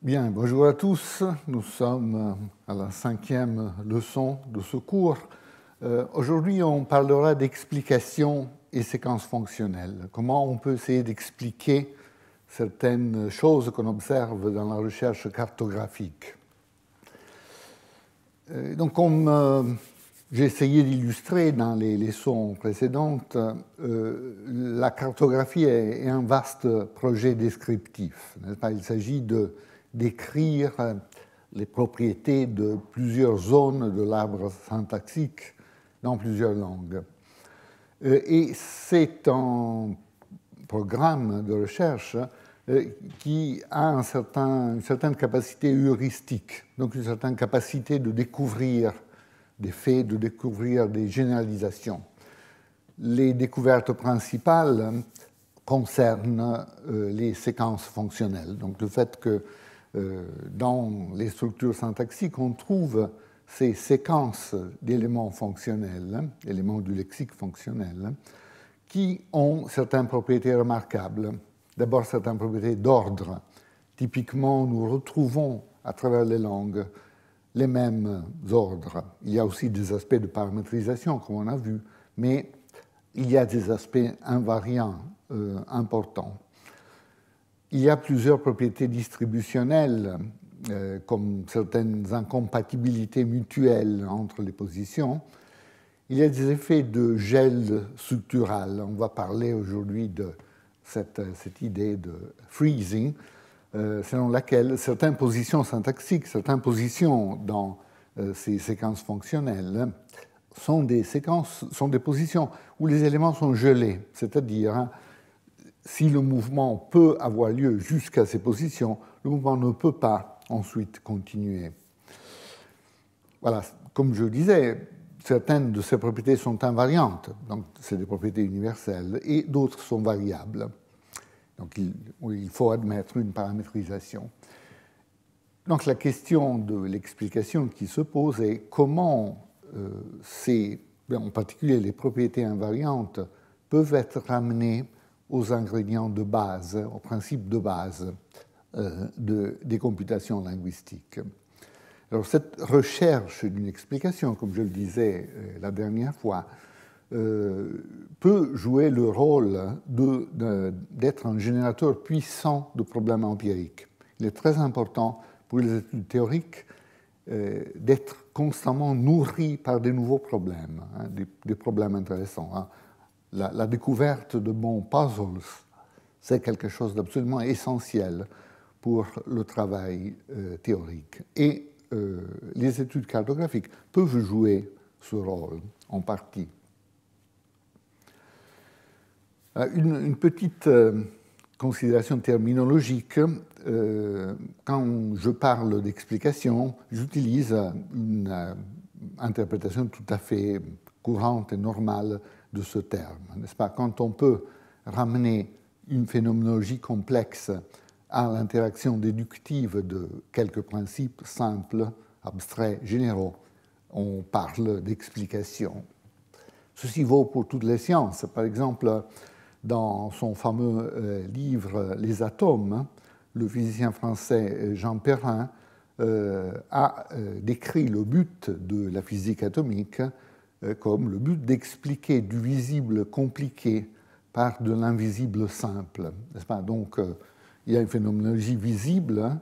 Bien, bonjour à tous. Nous sommes à la 5e leçon de ce cours. Aujourd'hui, on parlera d'explication et séquences fonctionnelles. Comment on peut essayer d'expliquer certaines choses qu'on observe dans la recherche cartographique. Donc, comme j'ai essayé d'illustrer dans les leçons précédentes, la cartographie est un vaste projet descriptif, n'est-ce pas ? Il s'agit d'écrire les propriétés de plusieurs zones de l'arbre syntaxique dans plusieurs langues. Et c'est un programme de recherche qui a une certaine capacité heuristique, donc une certaine capacité de découvrir des faits, de découvrir des généralisations. Les découvertes principales concernent les séquences fonctionnelles, donc le fait que dans les structures syntaxiques, on trouve ces séquences d'éléments fonctionnels, éléments du lexique fonctionnel, qui ont certaines propriétés remarquables. D'abord, certaines propriétés d'ordre. Typiquement, nous retrouvons à travers les langues les mêmes ordres. Il y a aussi des aspects de paramétrisation, comme on a vu, mais il y a des aspects invariants importants. Il y a plusieurs propriétés distributionnelles, comme certaines incompatibilités mutuelles entre les positions. Il y a des effets de gel structural. On va parler aujourd'hui de cette idée de freezing, selon laquelle certaines positions syntaxiques, certaines positions dans ces séquences fonctionnelles sont des positions où les éléments sont gelés, c'est-à-dire si le mouvement peut avoir lieu jusqu'à ces positions, le mouvement ne peut pas ensuite continuer. Voilà, comme je disais, certaines de ces propriétés sont invariantes, donc c'est des propriétés universelles, et d'autres sont variables. Donc il faut admettre une paramétrisation. Donc la question de l'explication qui se pose est comment en particulier les propriétés invariantes, peuvent être ramenées aux ingrédients de base, aux principes de base des computations linguistiques. Alors cette recherche d'une explication, comme je le disais la dernière fois, peut jouer le rôle d'être un générateur puissant de problèmes empiriques. Il est très important pour les études théoriques d'être constamment nourri par des nouveaux problèmes, des problèmes intéressants. La découverte de bons puzzles, c'est quelque chose d'absolument essentiel pour le travail théorique. Et les études cartographiques peuvent jouer ce rôle en partie. Une petite considération terminologique. Quand je parle d'explication, j'utilise une interprétation tout à fait courante et normale de ce terme, n'est-ce pas ? Quand on peut ramener une phénoménologie complexe à l'interaction déductive de quelques principes simples, abstraits, généraux, on parle d'explication. Ceci vaut pour toutes les sciences. Par exemple, dans son fameux livre « Les atomes », le physicien français Jean Perrin a décrit le but de la physique atomique comme le but d'expliquer du visible compliqué par de l'invisible simple, n'est-ce pas ? Donc, il y a une phénoménologie visible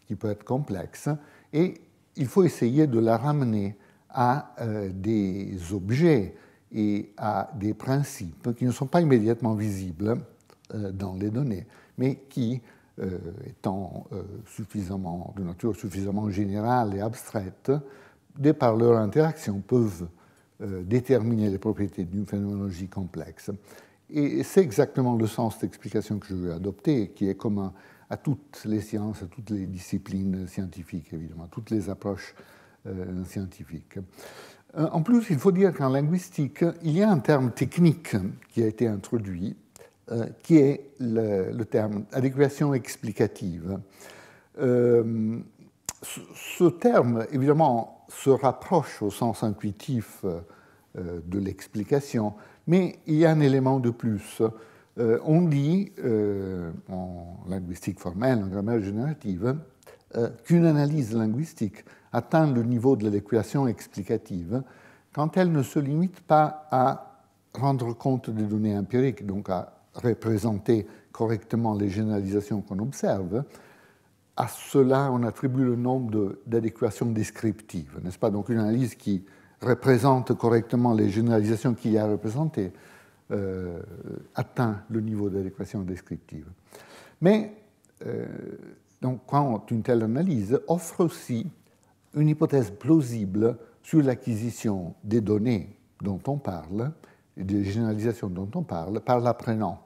qui peut être complexe, et il faut essayer de la ramener à des objets et à des principes qui ne sont pas immédiatement visibles dans les données, mais qui, étant de nature suffisamment générale et abstraite, de par leur interaction, peuvent déterminer les propriétés d'une phénoménologie complexe. Et c'est exactement le sens d'explication que je veux adopter, qui est commun à toutes les sciences, à toutes les disciplines scientifiques, évidemment, à toutes les approches scientifiques. En plus, il faut dire qu'en linguistique, il y a un terme technique qui a été introduit, qui est le terme adéquation explicative. Ce terme, évidemment, se rapproche au sens intuitif de l'explication, mais il y a un élément de plus. On dit, en linguistique formelle, en grammaire générative, qu'une analyse linguistique atteint le niveau de l'équation explicative quand elle ne se limite pas à rendre compte des données empiriques, donc à représenter correctement les généralisations qu'on observe. À cela, on attribue le nom d'adéquation descriptive, n'est-ce pas? Donc une analyse qui représente correctement les généralisations qu'il y a représentées atteint le niveau d'adéquation descriptive. Mais donc, quand une telle analyse offre aussi une hypothèse plausible sur l'acquisition des données dont on parle, et des généralisations dont on parle, par l'apprenant.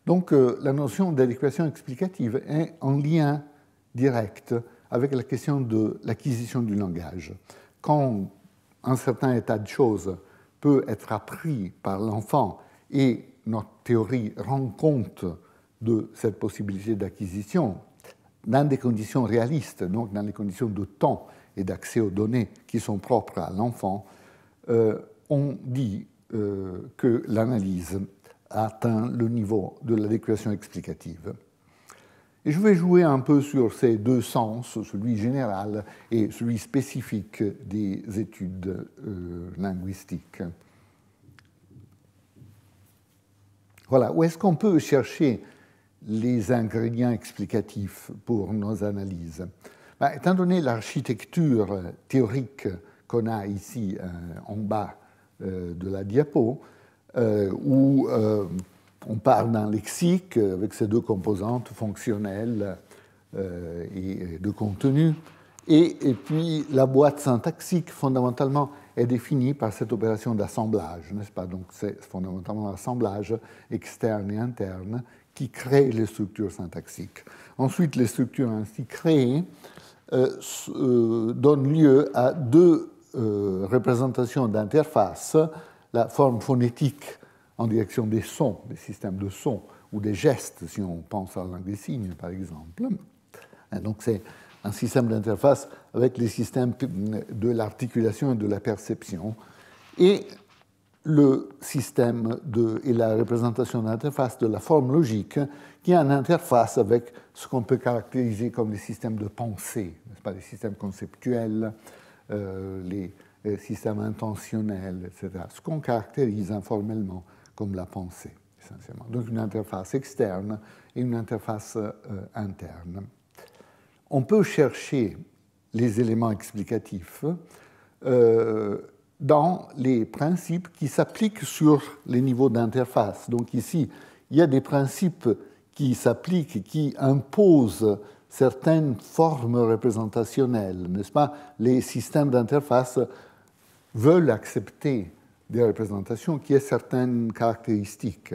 Donc, la notion d'adéquation explicative est en lien direct avec la question de l'acquisition du langage. Quand un certain état de choses peut être appris par l'enfant et notre théorie rend compte de cette possibilité d'acquisition dans des conditions réalistes, donc dans les conditions de temps et d'accès aux données qui sont propres à l'enfant, on dit que l'analyse atteint le niveau de l'adéquation explicative. Et je vais jouer un peu sur ces deux sens, celui général et celui spécifique des études linguistiques. Voilà, où est-ce qu'on peut chercher les ingrédients explicatifs pour nos analyses? Étant donné l'architecture théorique qu'on a ici en bas de la diapo, où on parle d'un lexique avec ses deux composantes fonctionnelles et de contenu, et puis la boîte syntaxique, fondamentalement, est définie par cette opération d'assemblage, n'est-ce pas? Donc c'est fondamentalement l'assemblage externe et interne qui crée les structures syntaxiques. Ensuite, les structures ainsi créées donnent lieu à deux représentations d'interface, la forme phonétique en direction des sons, des systèmes de sons, ou des gestes, si on pense à la langue des signes, par exemple. Et donc c'est un système d'interface avec les systèmes de l'articulation et de la perception, et le système et la représentation d'interface de la forme logique, qui est une interface avec ce qu'on peut caractériser comme les systèmes de pensée, n'est-ce pas, les systèmes conceptuels, les systèmes intentionnels, etc. Ce qu'on caractérise informellement comme la pensée, essentiellement. Donc une interface externe et une interface interne. On peut chercher les éléments explicatifs dans les principes qui s'appliquent sur les niveaux d'interface. Donc ici, il y a des principes qui s'appliquent, qui imposent certaines formes représentationnelles, n'est-ce pas? Les systèmes d'interface veulent accepter des représentations qui aient certaines caractéristiques.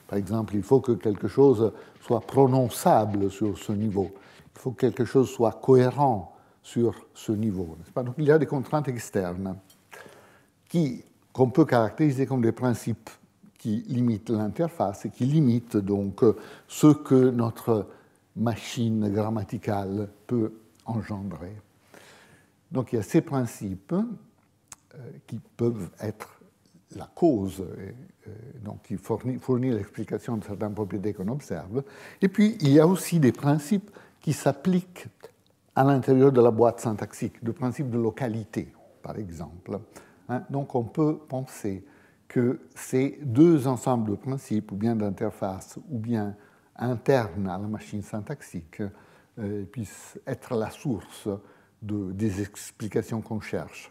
Par exemple, il faut que quelque chose soit prononçable sur ce niveau. Il faut que quelque chose soit cohérent sur ce niveau, n'est-ce pas? Donc il y a des contraintes externes qu'on peut caractériser comme des principes qui limitent l'interface et qui limitent donc ce que notre machine grammaticale peut engendrer. Donc il y a ces principes qui peuvent être la cause, donc qui fournit l'explication de certaines propriétés qu'on observe. Et puis il y a aussi des principes qui s'appliquent à l'intérieur de la boîte syntaxique, le principe de localité, par exemple. Donc on peut penser que ces deux ensembles de principes, ou bien d'interface, ou bien internes à la machine syntaxique, puissent être la source des explications qu'on cherche.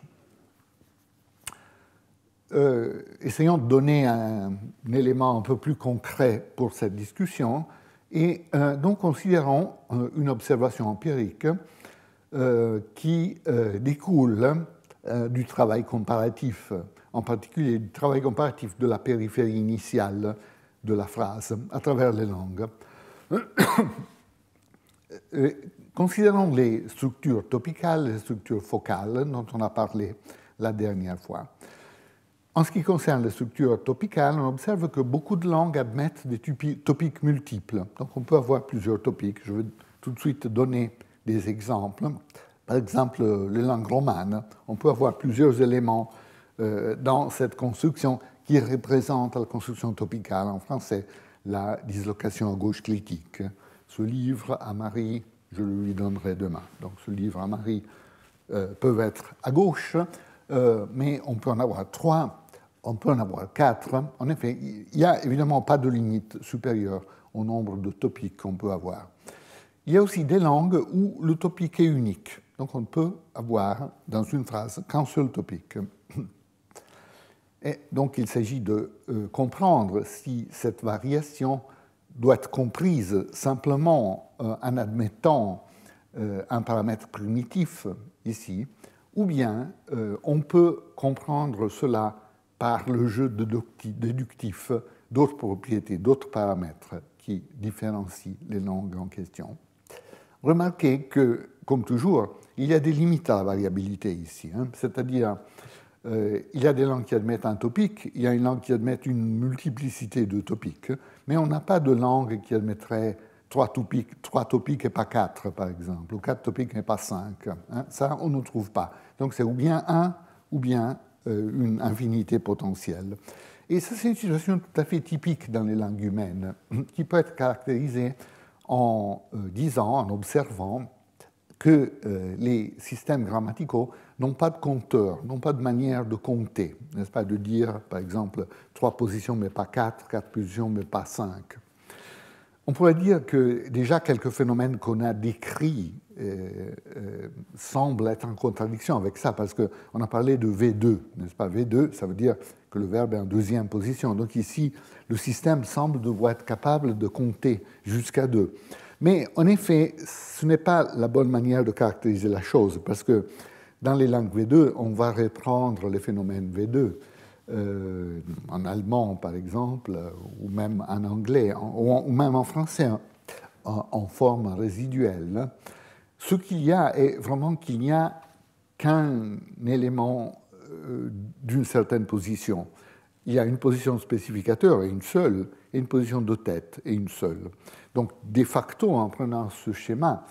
Essayons de donner un élément un peu plus concret pour cette discussion, et donc considérons une observation empirique qui découle du travail comparatif, en particulier du travail comparatif de la périphérie initiale de la phrase à travers les langues. Considérons les structures topicales et les structures focales dont on a parlé la dernière fois. En ce qui concerne les structures topicales, on observe que beaucoup de langues admettent des topiques multiples. Donc on peut avoir plusieurs topiques. Je vais tout de suite donner des exemples. Par exemple, les langues romanes, on peut avoir plusieurs éléments dans cette construction qui représente la construction topicale. En français, la dislocation à gauche clitique. Ce livre à Marie je le lui donnerai demain. Donc ce livre à Marie peut être à gauche, mais on peut en avoir 3, on peut en avoir 4. En effet, il n'y a évidemment pas de limite supérieure au nombre de topiques qu'on peut avoir. Il y a aussi des langues où le topique est unique. Donc on peut avoir dans une phrase qu'un seul topique. Et donc il s'agit de comprendre si cette variation doit être comprise simplement en admettant un paramètre primitif ici, ou bien on peut comprendre cela par le jeu déductif d'autres propriétés, d'autres paramètres qui différencient les langues en question. Remarquez que, comme toujours, il y a des limites à la variabilité ici, hein, c'est-à-dire il y a des langues qui admettent un topique, il y a une langue qui admet une multiplicité de topiques, mais on n'a pas de langue qui admettrait 3 topiques et pas 4, par exemple, ou 4 topiques et pas 5. Hein, ça, on ne trouve pas. Donc c'est ou bien 1 ou bien une infinité potentielle. Et ça, c'est une situation tout à fait typique dans les langues humaines, qui peut être caractérisée en disant, en observant que les systèmes grammaticaux n'ont pas de compteur, n'ont pas de manière de compter, n'est-ce pas, de dire, par exemple, 3 positions mais pas 4, 4 positions mais pas 5. On pourrait dire que déjà quelques phénomènes qu'on a décrits semblent être en contradiction avec ça, parce qu'on a parlé de V2, n'est-ce pas? V2, ça veut dire que le verbe est en deuxième position. Donc ici, le système semble devoir être capable de compter jusqu'à 2. Mais en effet, ce n'est pas la bonne manière de caractériser la chose, parce que dans les langues V2, on va reprendre les phénomènes V2, en allemand par exemple, ou même en anglais, ou même en français, en forme résiduelle. Ce qu'il y a est vraiment qu'il n'y a qu'un élément d'une certaine position. Il y a une position spécificateur et une position de tête et une seule. Donc, de facto, en prenant ce schéma,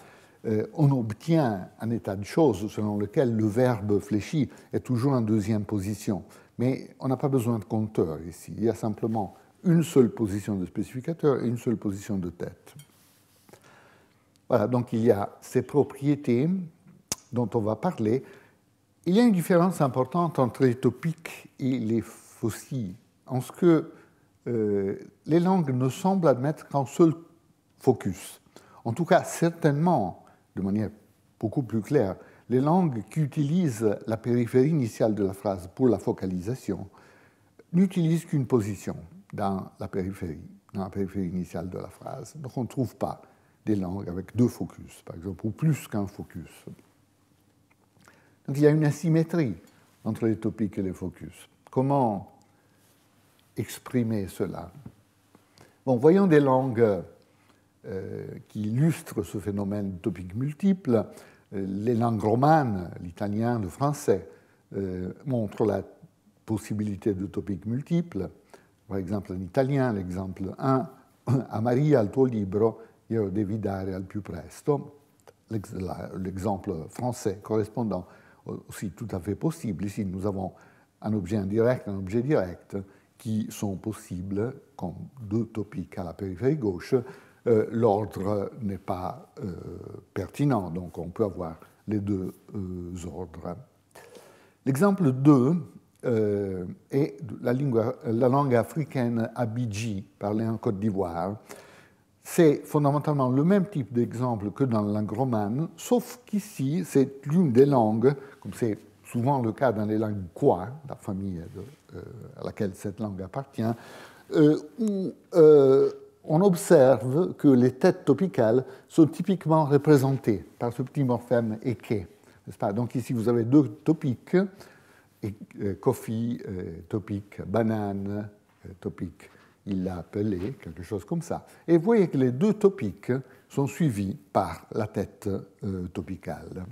on obtient un état de choses selon lequel le verbe fléchi est toujours en deuxième position. Mais on n'a pas besoin de compteur ici. Il y a simplement une seule position de spécificateur et une seule position de tête. Voilà, donc il y a ces propriétés dont on va parler. Il y a une différence importante entre les topiques et les fossiles, en ce que les langues ne semblent admettre qu'un seul focus. En tout cas, certainement, de manière beaucoup plus claire, les langues qui utilisent la périphérie initiale de la phrase pour la focalisation n'utilisent qu'une position dans la périphérie initiale de la phrase. Donc on ne trouve pas des langues avec 2 focus, par exemple, ou plus qu'un focus. Donc il y a une asymétrie entre les topiques et les focus. Comment exprimer cela? Bon, voyons des langues qui illustrent ce phénomène de topiques multiples. Les langues romanes, l'italien, le français, montrent la possibilité de topiques multiples. Par exemple, en italien, l'exemple 1, a Maria il tuo libro, io devi dare al più presto. L'exemple français correspondant aussi tout à fait possible. Ici, nous avons un objet indirect, un objet direct, qui sont possibles comme 2 topiques à la périphérie gauche. L'ordre n'est pas pertinent, donc on peut avoir les 2 ordres. L'exemple 2 est la langue africaine abidji, parlée en Côte d'Ivoire. C'est fondamentalement le même type d'exemple que dans la langue romane, sauf qu'ici, c'est l'une des langues, comme c'est souvent le cas dans les langues kwa, la famille à laquelle cette langue appartient, où on observe que les têtes topicales sont typiquement représentées par ce petit morphème eke, n'est-ce pas? Donc ici, vous avez 2 topiques, coffee, topique, banane, topique. Il l'a appelé, quelque chose comme ça. Et vous voyez que les 2 topiques sont suivis par la tête topicale.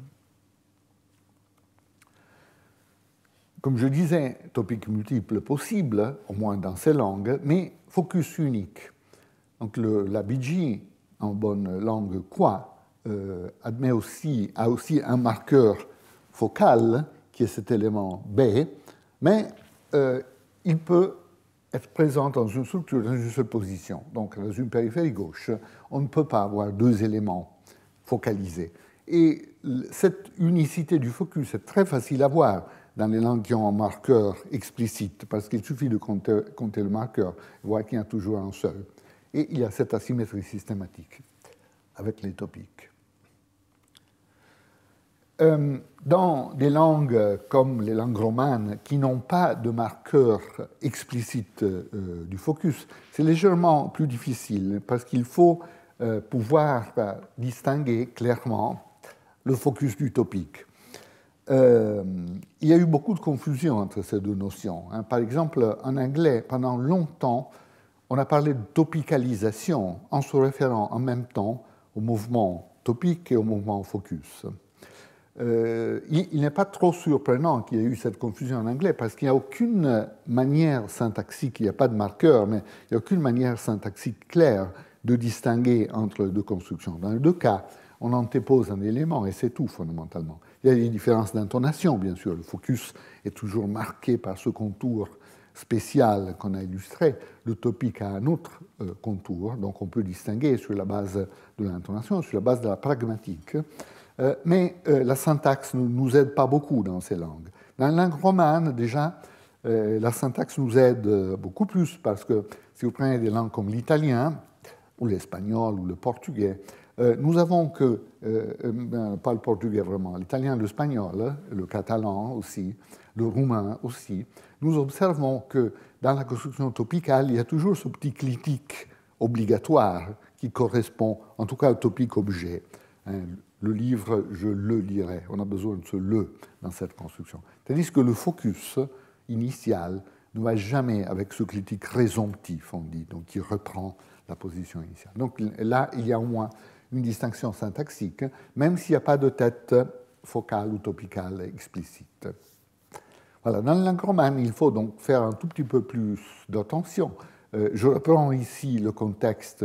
Comme je disais, topiques multiples possibles, au moins dans ces langues, mais focus unique. Donc l'abidji, en bonne langue kwa, a aussi un marqueur focal, qui est cet élément B, mais il peut être présent dans une structure, dans une seule position. Donc, dans une périphérie gauche, on ne peut pas avoir 2 éléments focalisé. Et cette unicité du focus est très facile à voir dans les langues qui ont un marqueur explicite, parce qu'il suffit de compter le marqueur et voir qu'il y a toujours un seul. Et il y a cette asymétrie systématique avec les topiques. Dans des langues comme les langues romanes qui n'ont pas de marqueur explicite du focus, c'est légèrement plus difficile parce qu'il faut pouvoir distinguer clairement le focus du topique. Il y a eu beaucoup de confusion entre ces deux notions. Par exemple, en anglais, pendant longtemps, on a parlé de topicalisation en se référant en même temps au mouvement topique et au mouvement focus. Il n'est pas trop surprenant qu'il y ait eu cette confusion en anglais parce qu'il n'y a aucune manière syntaxique, il n'y a pas de marqueur, mais il n'y a aucune manière syntaxique claire de distinguer entre les deux constructions. Dans les deux cas, on antépose un élément et c'est tout fondamentalement. Il y a des différences d'intonation, bien sûr. Le focus est toujours marqué par ce contour spécial qu'on a illustré. Le topique a un autre contour, donc on peut distinguer sur la base de l'intonation, sur la base de la pragmatique. Mais la syntaxe ne nous aide pas beaucoup dans ces langues. Dans la langue romane, déjà, la syntaxe nous aide beaucoup plus parce que si vous prenez des langues comme l'italien, ou l'espagnol, ou le portugais, nous avons que, pas le portugais vraiment, l'italien, l'espagnol, le catalan aussi, le roumain aussi, nous observons que dans la construction topicale, il y a toujours ce petit clitique obligatoire qui correspond, en tout cas, au topique objet. Le livre, je le lirai. On a besoin de ce « le » dans cette construction. Tandis que le focus initial ne va jamais avec ce clitique résomptif, on dit, donc qui reprend la position initiale. Donc là, il y a au moins une distinction syntaxique, même s'il n'y a pas de tête focale ou topicale explicite. Voilà. Dans la langue romane, il faut donc faire un tout petit peu plus d'attention. Je reprends ici le contexte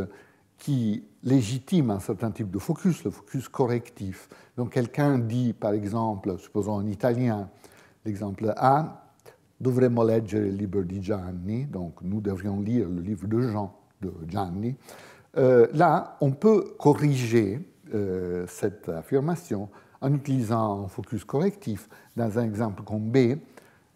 qui légitime un certain type de focus, le focus correctif. Donc quelqu'un dit, par exemple, supposons en italien, l'exemple A, dovremmo leggere il libro di Gianni, donc nous devrions lire le livre de Jean, de Gianni. Là, on peut corriger cette affirmation en utilisant un focus correctif dans un exemple comme B.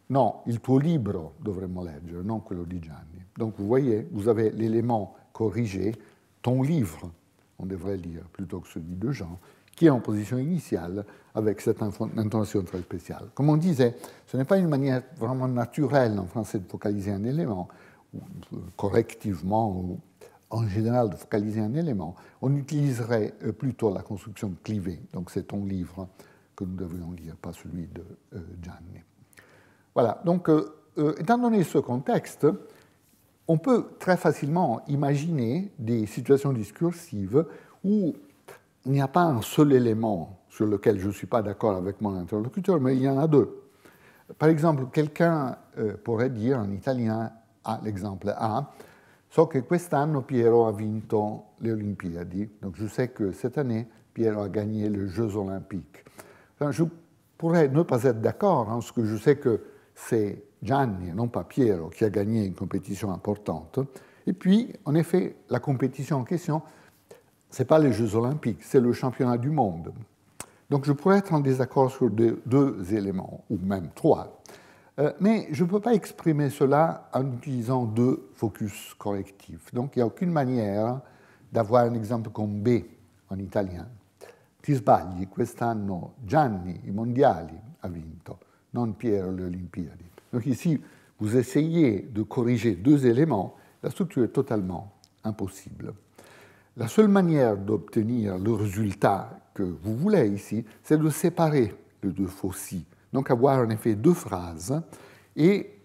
Non, il tuo libro dovremmo leggere, non quello di Gianni. Donc vous voyez, vous avez l'élément corrigé, ton livre, on devrait lire plutôt que celui de Jean, qui est en position initiale avec cette intonation très spéciale. Comme on disait, ce n'est pas une manière vraiment naturelle en français de focaliser un élément, ou correctivement, ou en général de focaliser un élément. On utiliserait plutôt la construction clivée, donc c'est ton livre que nous devrions lire, pas celui de Gianni. Voilà, donc étant donné ce contexte, on peut très facilement imaginer des situations discursives où il n'y a pas un seul élément sur lequel je ne suis pas d'accord avec mon interlocuteur, mais il y en a deux. Par exemple, quelqu'un pourrait dire en italien, l'exemple A, so che quest'anno Piero ha vinto le Olimpiadi. Donc je sais que cette année, Piero a gagné les Jeux Olympiques. Enfin, je pourrais ne pas être d'accord, parce que je sais que c'est Gianni, non pas Piero, qui a gagné une compétition importante. Et puis, en effet, la compétition en question, ce n'est pas les Jeux Olympiques, c'est le championnat du monde. Donc je pourrais être en désaccord sur deux éléments, ou même trois. Mais je ne peux pas exprimer cela en utilisant deux focus correctifs. Donc il n'y a aucune manière d'avoir un exemple comme B en italien. Ti sbagli, quest'anno Gianni i mondiali ha vinto, non Piero le Olimpiadi. Donc ici, vous essayez de corriger deux éléments, la structure est totalement impossible. La seule manière d'obtenir le résultat que vous voulez ici, c'est de séparer les deux faux-si. Donc avoir en effet deux phrases, et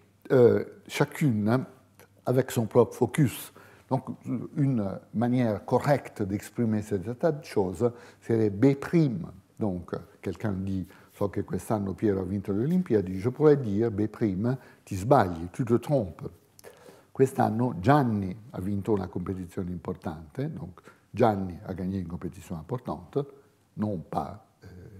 chacune avec son propre focus. Donc une manière correcte d'exprimer cet état de choses serait B'. Donc quelqu'un dit « So che quest'anno Piero ha vinto le Olimpiadi », je pourrais dire B', ti sbagli, tu te trompes. Quest'anno Gianni ha vinto una competizione importante, donc Gianni a gagné une compétition importante, non pas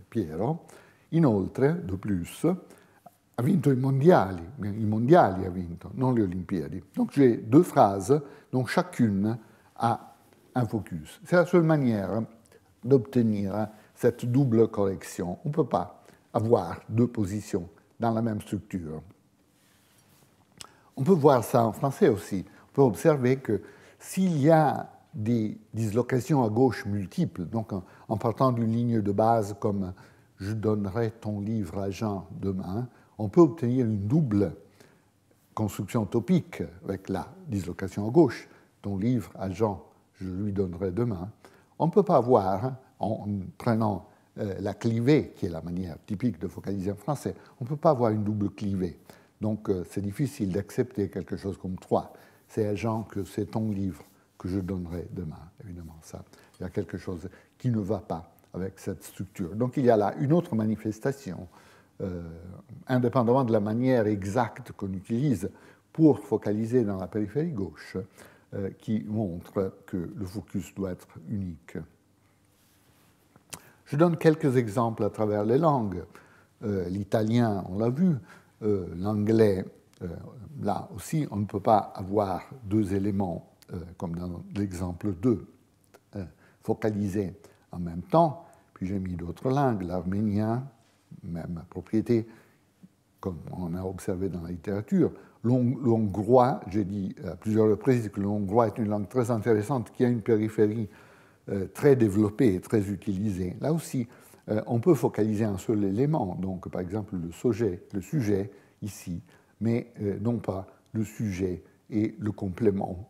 Piero. Inoltre, de plus, ha vinto i mondiali ha vinto, non le Olimpiadi. Donc j'ai deux phrases dont chacune a un focus. C'est la seule manière d'obtenir cette double correction. On ne peut pas avoir deux positions dans la même structure. On peut voir ça en français aussi. On peut observer que s'il y a des dislocations à gauche multiples, donc en partant d'une ligne de base comme « je donnerai ton livre à Jean demain », on peut obtenir une double construction topique avec la dislocation à gauche, ton livre à Jean, je lui donnerai demain. On ne peut pas voir, en prenant la clivée, qui est la manière typique de focaliser en français, on ne peut pas avoir une double clivée. Donc c'est difficile d'accepter quelque chose comme 3. C'est à Jean que c'est ton livre que je donnerai demain. Évidemment, ça, il y a quelque chose qui ne va pas avec cette structure. Donc il y a là une autre manifestation, indépendamment de la manière exacte qu'on utilise pour focaliser dans la périphérie gauche, qui montre que le focus doit être unique. Je donne quelques exemples à travers les langues. L'italien, on l'a vu, l'anglais, là aussi, on ne peut pas avoir deux éléments, comme dans l'exemple 2, focalisés en même temps. Puis j'ai mis d'autres langues, l'arménien, même propriété, comme on a observé dans la littérature. L'hongrois, j'ai dit à plusieurs reprises que le hongrois est une langue très intéressante qui a une périphérie très développée et très utilisée. Là aussi, on peut focaliser un seul élément, donc par exemple le sujet ici, mais non pas le sujet et le complément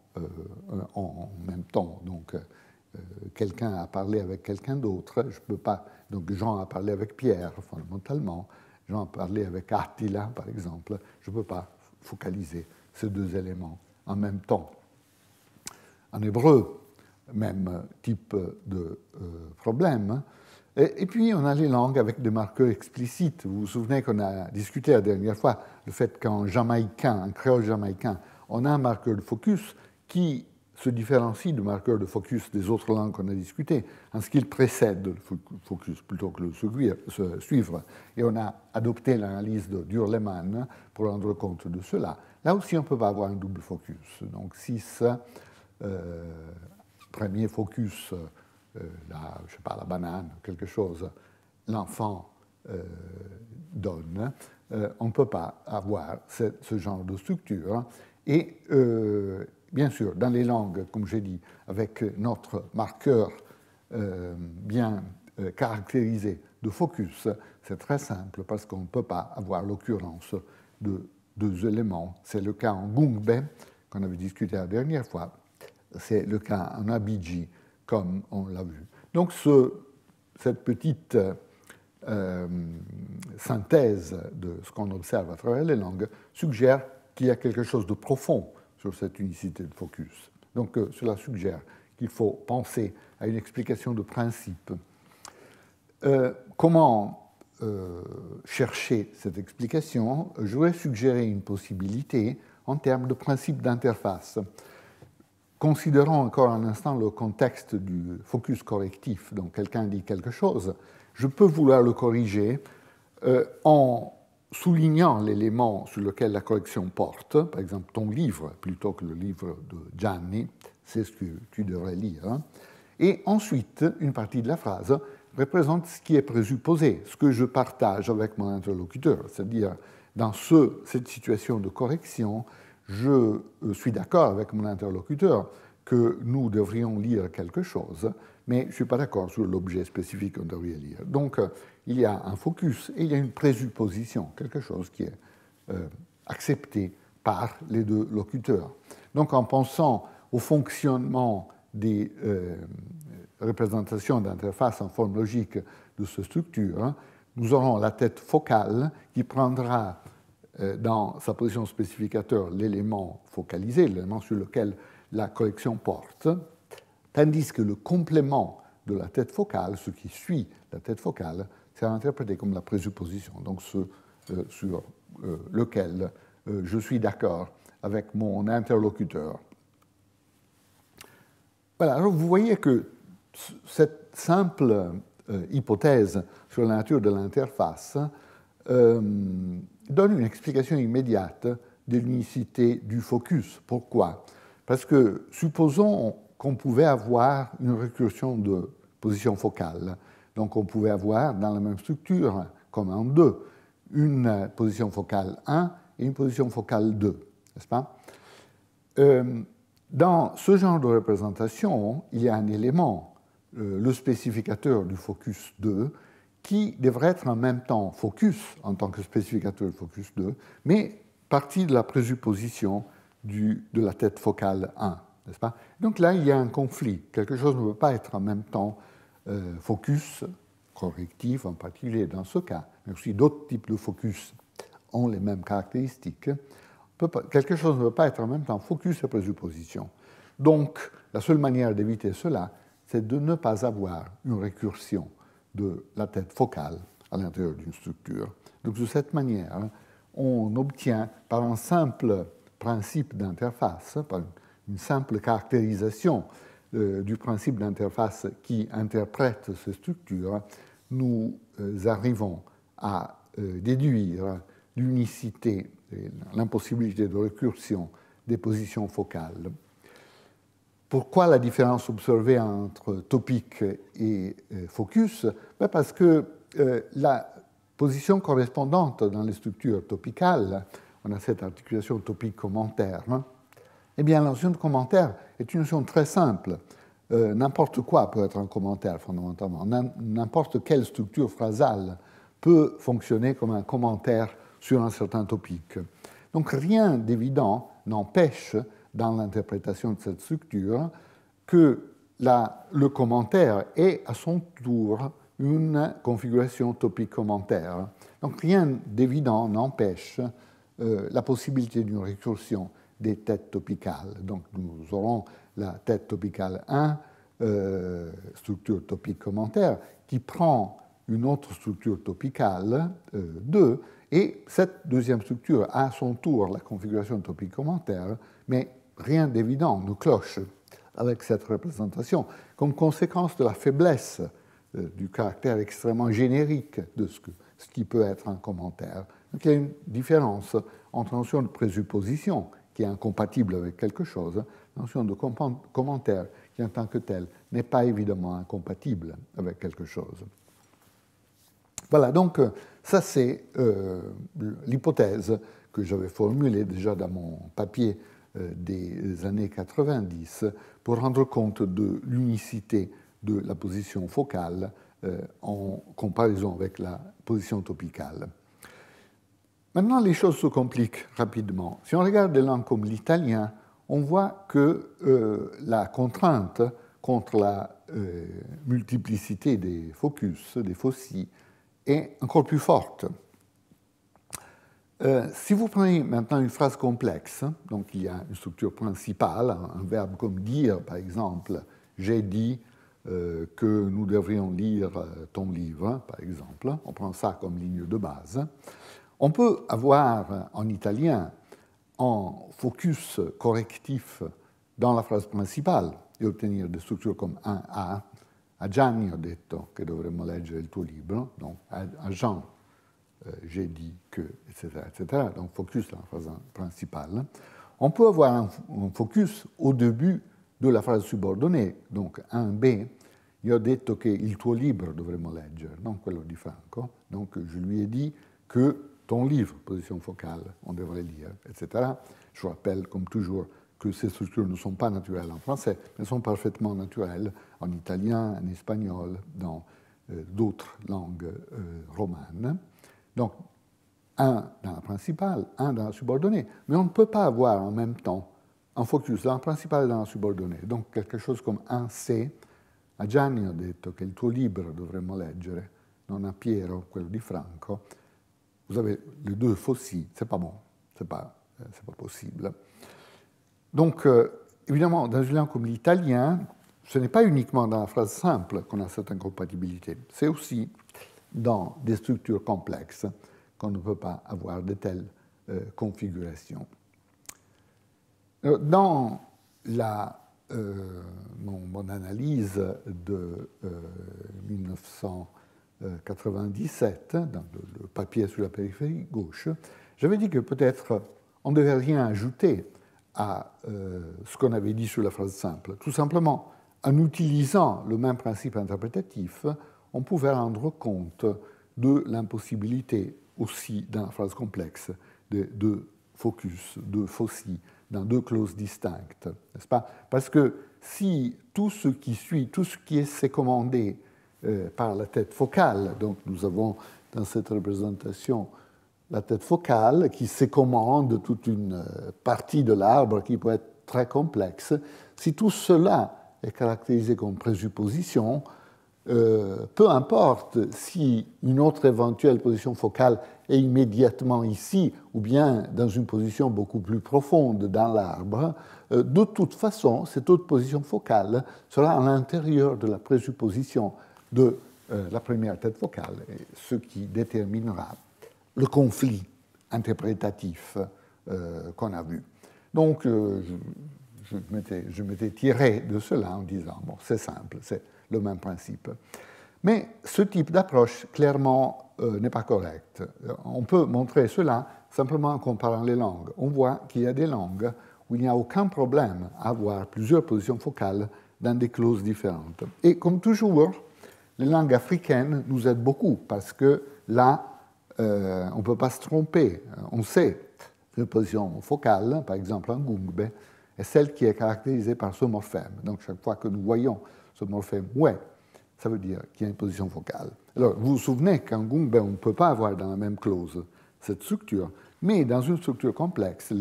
en même temps. Donc, quelqu'un a parlé avec quelqu'un d'autre, je peux pas. Donc, Jean a parlé avec Pierre, fondamentalement. Jean a parlé avec Attila, par exemple. Je ne peux pas focaliser ces deux éléments en même temps. En hébreu, même type de problème. Et puis, on a les langues avec des marqueurs explicites. Vous vous souvenez qu'on a discuté la dernière fois le fait qu'en jamaïcain, en créole jamaïcain, on a un marqueur de focus qui se différencie du marqueur de focus des autres langues qu'on a discutées, en ce qu'il précède le focus plutôt que le suivre. Et on a adopté l'analyse de Durleman pour rendre compte de cela. Là aussi, on ne peut pas avoir un double focus. Donc, 6, premier focus, je sais pas, la banane, quelque chose, l'enfant donne, on ne peut pas avoir ce genre de structure. Et bien sûr, dans les langues, comme j'ai dit, avec notre marqueur bien caractérisé de focus, c'est très simple parce qu'on ne peut pas avoir l'occurrence de deux éléments. C'est le cas en Gungbe, qu'on avait discuté la dernière fois. C'est le cas en Abidji, comme on l'a vu. Donc cette petite synthèse de ce qu'on observe à travers les langues suggère qu'il y a quelque chose de profond sur cette unicité de focus. Donc cela suggère qu'il faut penser à une explication de principe. Comment chercher cette explication? Je voudrais suggérer une possibilité en termes de principe d'interface. Considérons encore un instant le contexte du focus correctif. Donc quelqu'un dit quelque chose, je peux vouloir le corriger en soulignant l'élément sur lequel la correction porte, par exemple ton livre, plutôt que le livre de Gianni, c'est ce que tu devrais lire. Et ensuite, une partie de la phrase représente ce qui est présupposé, ce que je partage avec mon interlocuteur. C'est-à-dire, dans cette situation de correction, je suis d'accord avec mon interlocuteur que nous devrions lire quelque chose, mais je ne suis pas d'accord sur l'objet spécifique qu'on devrait lire. Donc, il y a un focus et il y a une présupposition, quelque chose qui est accepté par les deux locuteurs. Donc, en pensant au fonctionnement des représentations d'interface en forme logique de cette structure, nous aurons la tête focale qui prendra dans sa position spécificateur l'élément focalisé, l'élément sur lequel la correction porte, tandis que le complément de la tête focale, ce qui suit la tête focale, sera interprété comme la présupposition, donc ce sur lequel je suis d'accord avec mon interlocuteur. Voilà, alors vous voyez que cette simple hypothèse sur la nature de l'interface donne une explication immédiate de l'unicité du focus. Pourquoi? Parce que supposons qu'on pouvait avoir une récursion de position focale. Donc on pouvait avoir dans la même structure, comme en 2, une position focale 1 et une position focale 2, n'est-ce pas? Dans ce genre de représentation, il y a un élément, le spécificateur du focus 2, qui devrait être en même temps focus en tant que spécificateur du focus 2, mais partie de la présupposition de la tête focale 1, n'est-ce pas? Donc là, il y a un conflit. Quelque chose ne peut pas être en même temps focus, correctif en particulier dans ce cas, mais aussi d'autres types de focus ont les mêmes caractéristiques. Quelque chose ne peut pas être en même temps focus et présupposition. Donc, la seule manière d'éviter cela, c'est de ne pas avoir une récursion de la tête focale à l'intérieur d'une structure. Donc, de cette manière, on obtient, par un simple principe d'interface, par une simple caractérisation du principe d'interface qui interprète ces structures, nous arrivons à déduire l'unicité, l'impossibilité de récursion des positions focales. Pourquoi la différence observée entre topique et focus? Parce que la position correspondante dans les structures topicales, on a cette articulation topique-commentaire, hein, eh bien, la notion de commentaire est une notion très simple. N'importe quoi peut être un commentaire, fondamentalement. N'importe quelle structure phrasale peut fonctionner comme un commentaire sur un certain topique. Donc, rien d'évident n'empêche, dans l'interprétation de cette structure, que le commentaire ait à son tour une configuration topique-commentaire. Donc, rien d'évident n'empêche la possibilité d'une récursion des têtes topicales. Donc, nous aurons la tête topicale 1, structure topique-commentaire, qui prend une autre structure topicale 2, et cette deuxième structure a à son tour la configuration topique-commentaire, mais rien d'évident ne cloche avec cette représentation, comme conséquence de la faiblesse du caractère extrêmement générique de ce qui peut être un commentaire. Donc, il y a une différence entre la notion de présupposition, qui est incompatible avec quelque chose, la notion de commentaire, qui en tant que tel n'est pas évidemment incompatible avec quelque chose. Voilà, donc ça c'est l'hypothèse que j'avais formulée déjà dans mon papier des années 90 pour rendre compte de l'unicité de la position focale en comparaison avec la position topicale. Maintenant, les choses se compliquent rapidement. Si on regarde des langues comme l'italien, on voit que la contrainte contre la multiplicité des focus, des foci, est encore plus forte. Si vous prenez maintenant une phrase complexe, donc il y a une structure principale, un verbe comme dire, par exemple, j'ai dit que nous devrions lire ton livre, par exemple, on prend ça comme ligne de base. On peut avoir en italien un focus correctif dans la phrase principale et ottenere des structures comme un a. A Gianni ho detto che dovremmo leggere il tuo libro, donc à Jean j'ai dit que, etc., etc. Donc focus dans la phrase principale. On peut avoir un focus au début de la phrase subordonnée, donc un B. Io ho detto che il tuo libro dovremmo leggere, non quello di Franco. Donc je lui ai dit que ton livre, position focale, on devrait lire, etc. Je rappelle, comme toujours, que ces structures ne sont pas naturelles en français, mais sont parfaitement naturelles en italien, en espagnol, dans d'autres langues romanes. Donc, un dans la principale, un dans la subordonnée. Mais on ne peut pas avoir en même temps un focus dans la principale et dans la subordonnée. Donc, quelque chose comme un C. A Gianni ho detto che il tuo libro dovremmo leggere, non a Piero, quello di Franco. Vous avez les deux foci, c'est pas bon, c'est pas possible. Donc, évidemment, dans une langue comme l'italien, ce n'est pas uniquement dans la phrase simple qu'on a cette incompatibilité, c'est aussi dans des structures complexes qu'on ne peut pas avoir de telles configurations. Dans mon analyse de 1997, dans le papier sur la périphérie gauche, j'avais dit que peut-être on ne devait rien ajouter à ce qu'on avait dit sur la phrase simple. Tout simplement en utilisant le même principe interprétatif, on pouvait rendre compte de l'impossibilité aussi dans la phrase complexe de deux focus, deux fauci, dans deux clauses distinctes, n'est-ce pas? Parce que si tout ce qui suit, tout ce qui est sécommandé par la tête focale, donc nous avons dans cette représentation la tête focale qui sécommande toute une partie de l'arbre qui peut être très complexe, si tout cela est caractérisé comme présupposition, peu importe si une autre éventuelle position focale est immédiatement ici ou bien dans une position beaucoup plus profonde dans l'arbre, de toute façon, cette autre position focale sera à l'intérieur de la présupposition de la première tête focale, ce qui déterminera le conflit interprétatif qu'on a vu. Donc, je m'étais tiré de cela en disant, bon, c'est simple, c'est le même principe. Mais ce type d'approche, clairement, n'est pas correct. On peut montrer cela simplement en comparant les langues. On voit qu'il y a des langues où il n'y a aucun problème à avoir plusieurs positions focales dans des clauses différentes. Et comme toujours, les langues africaines nous aident beaucoup parce que là, on ne peut pas se tromper. On sait qu'une position focale, par exemple en Gungbe, est celle qui est caractérisée par ce morphème. Donc chaque fois que nous voyons ce morphème « ouais », ça veut dire qu'il y a une position focale. Alors, vous vous souvenez qu'en Gungbe, on ne peut pas avoir dans la même clause cette structure, mais dans une structure complexe,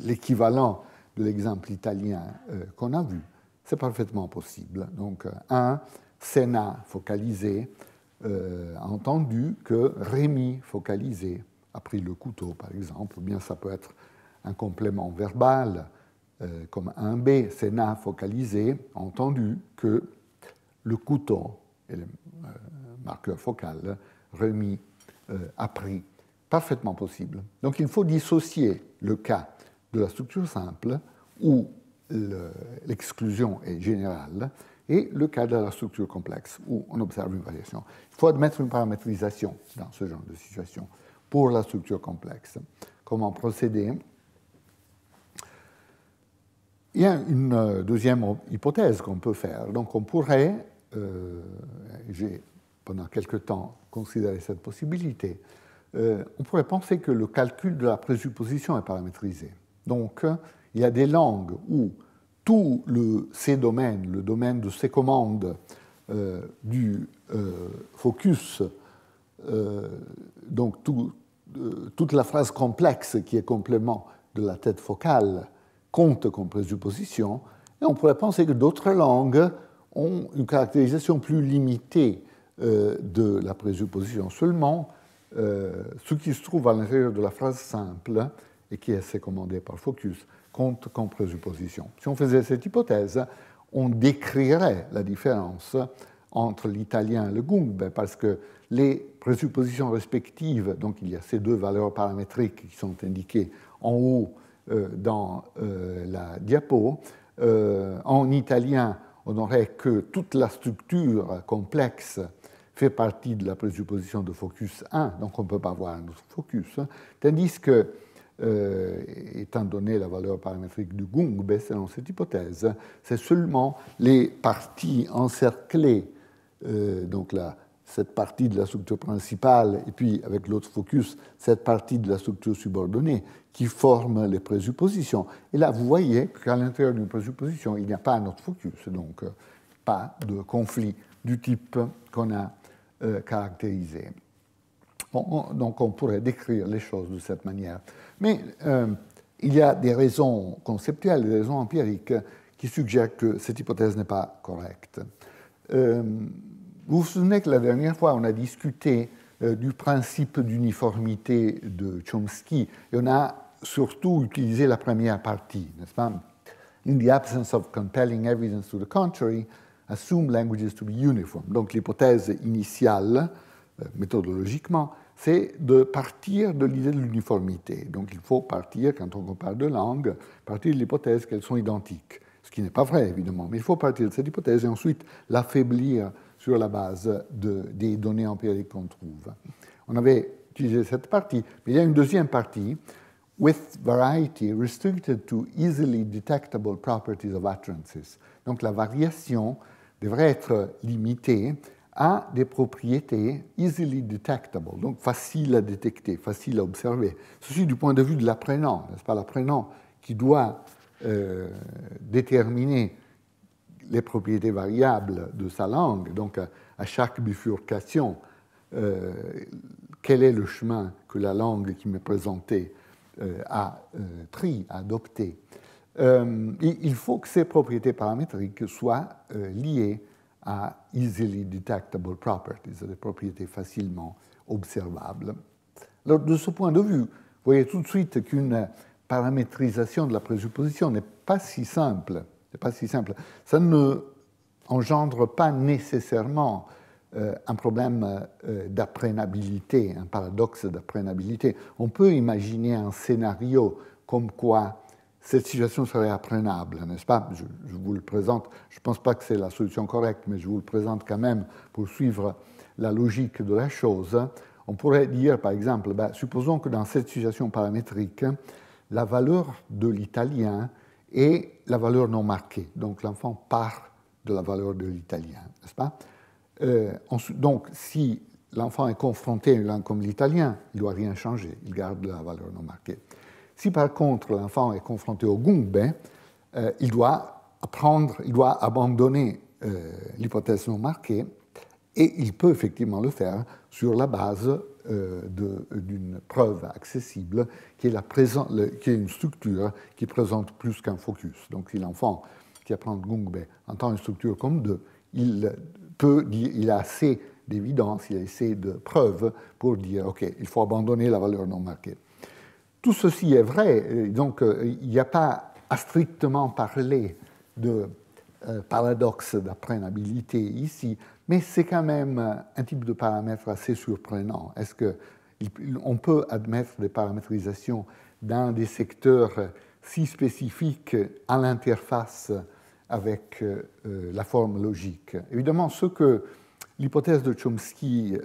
l'équivalent de l'exemple italien qu'on a vu, c'est parfaitement possible. Donc, un Sénat focalisé a entendu que Rémi focalisé a pris le couteau, par exemple, ou bien ça peut être un complément verbal, comme un B, Sénat focalisé, a entendu que le couteau, et le marqueur focal, Rémi a pris. Parfaitement possible. Donc il faut dissocier le cas de la structure simple, où l'exclusion est générale, et le cas de la structure complexe, où on observe une variation. Il faut admettre une paramétrisation dans ce genre de situation pour la structure complexe. Comment procéder? Il y a une deuxième hypothèse qu'on peut faire. Donc on pourrait, j'ai pendant quelque temps considéré cette possibilité, on pourrait penser que le calcul de la présupposition est paramétrisé. Donc il y a des langues où tout ces domaines, le domaine de ces commandes du focus, donc toute la phrase complexe qui est complément de la tête focale, compte comme présupposition, et on pourrait penser que d'autres langues ont une caractérisation plus limitée de la présupposition. Seulement, ce qui se trouve à l'intérieur de la phrase simple et qui est sécommandé par focus compte comme présupposition. Si on faisait cette hypothèse, on décrirait la différence entre l'italien et le Gungbe, parce que les présuppositions respectives, donc il y a ces deux valeurs paramétriques qui sont indiquées en haut dans la diapo. En italien, on n'aurait que toute la structure complexe fait partie de la présupposition de focus 1, donc on ne peut pas avoir un autre focus, tandis que, étant donné la valeur paramétrique du Gungbe, selon cette hypothèse, c'est seulement les parties encerclées, donc cette partie de la structure principale, et puis avec l'autre focus, cette partie de la structure subordonnée, qui forment les présuppositions. Et là, vous voyez qu'à l'intérieur d'une présupposition, il n'y a pas un autre focus, donc pas de conflit du type qu'on a caractérisé. Donc on pourrait décrire les choses de cette manière. Mais il y a des raisons conceptuelles, des raisons empiriques qui suggèrent que cette hypothèse n'est pas correcte. Vous vous souvenez que la dernière fois, on a discuté du principe d'uniformité de Chomsky, et on a surtout utilisé la première partie, n'est-ce pas? In the absence of compelling evidence to the contrary, assume languages to be uniform. Donc l'hypothèse initiale, méthodologiquement, c'est de partir de l'idée de l'uniformité. Donc il faut partir, quand on compare deux langues, partir de l'hypothèse qu'elles sont identiques. Ce qui n'est pas vrai, évidemment, mais il faut partir de cette hypothèse et ensuite l'affaiblir sur la base des données empiriques qu'on trouve. On avait utilisé cette partie, mais il y a une deuxième partie with variety restricted to easily detectable properties of utterances. Donc la variation devrait être limitée à des propriétés easily detectable, donc faciles à détecter, faciles à observer. Ceci du point de vue de l'apprenant, n'est-ce pas, l'apprenant qui doit déterminer les propriétés variables de sa langue, donc à chaque bifurcation, quel est le chemin que la langue qui m'est présentée a pris, a adopté. Il faut que ces propriétés paramétriques soient liées à easily detectable properties, à des propriétés facilement observables. Alors, de ce point de vue, vous voyez tout de suite qu'une paramétrisation de la présupposition n'est pas si simple. C'est pas si simple. Ça ne engendre pas nécessairement un problème d'apprenabilité, un paradoxe d'apprenabilité. On peut imaginer un scénario comme quoi cette situation serait apprenable, n'est-ce pas? Je vous le présente, je ne pense pas que c'est la solution correcte, mais je vous le présente quand même pour suivre la logique de la chose. On pourrait dire, par exemple, supposons que dans cette situation paramétrique, la valeur de l'italien est la valeur non marquée. Donc l'enfant part de la valeur de l'italien, n'est-ce pas? Donc si l'enfant est confronté à une langue comme l'italien, il ne doit rien changer, il garde la valeur non marquée. Si par contre l'enfant est confronté au gungbe, il doit abandonner l'hypothèse non marquée, et il peut effectivement le faire sur la base d'une preuve accessible qui est une structure qui présente plus qu'un focus. Donc si l'enfant qui apprend le gungbe entend une structure comme 2, il a assez d'évidence, il a assez de preuves pour dire ok, il faut abandonner la valeur non marquée. Tout ceci est vrai, donc il n'y a pas à strictement parler de paradoxe d'apprenabilité ici, mais c'est quand même un type de paramètre assez surprenant. Est-ce qu'on peut admettre des paramétrisations dans des secteurs si spécifiques à l'interface avec la forme logique? Évidemment, ce que l'hypothèse de Chomsky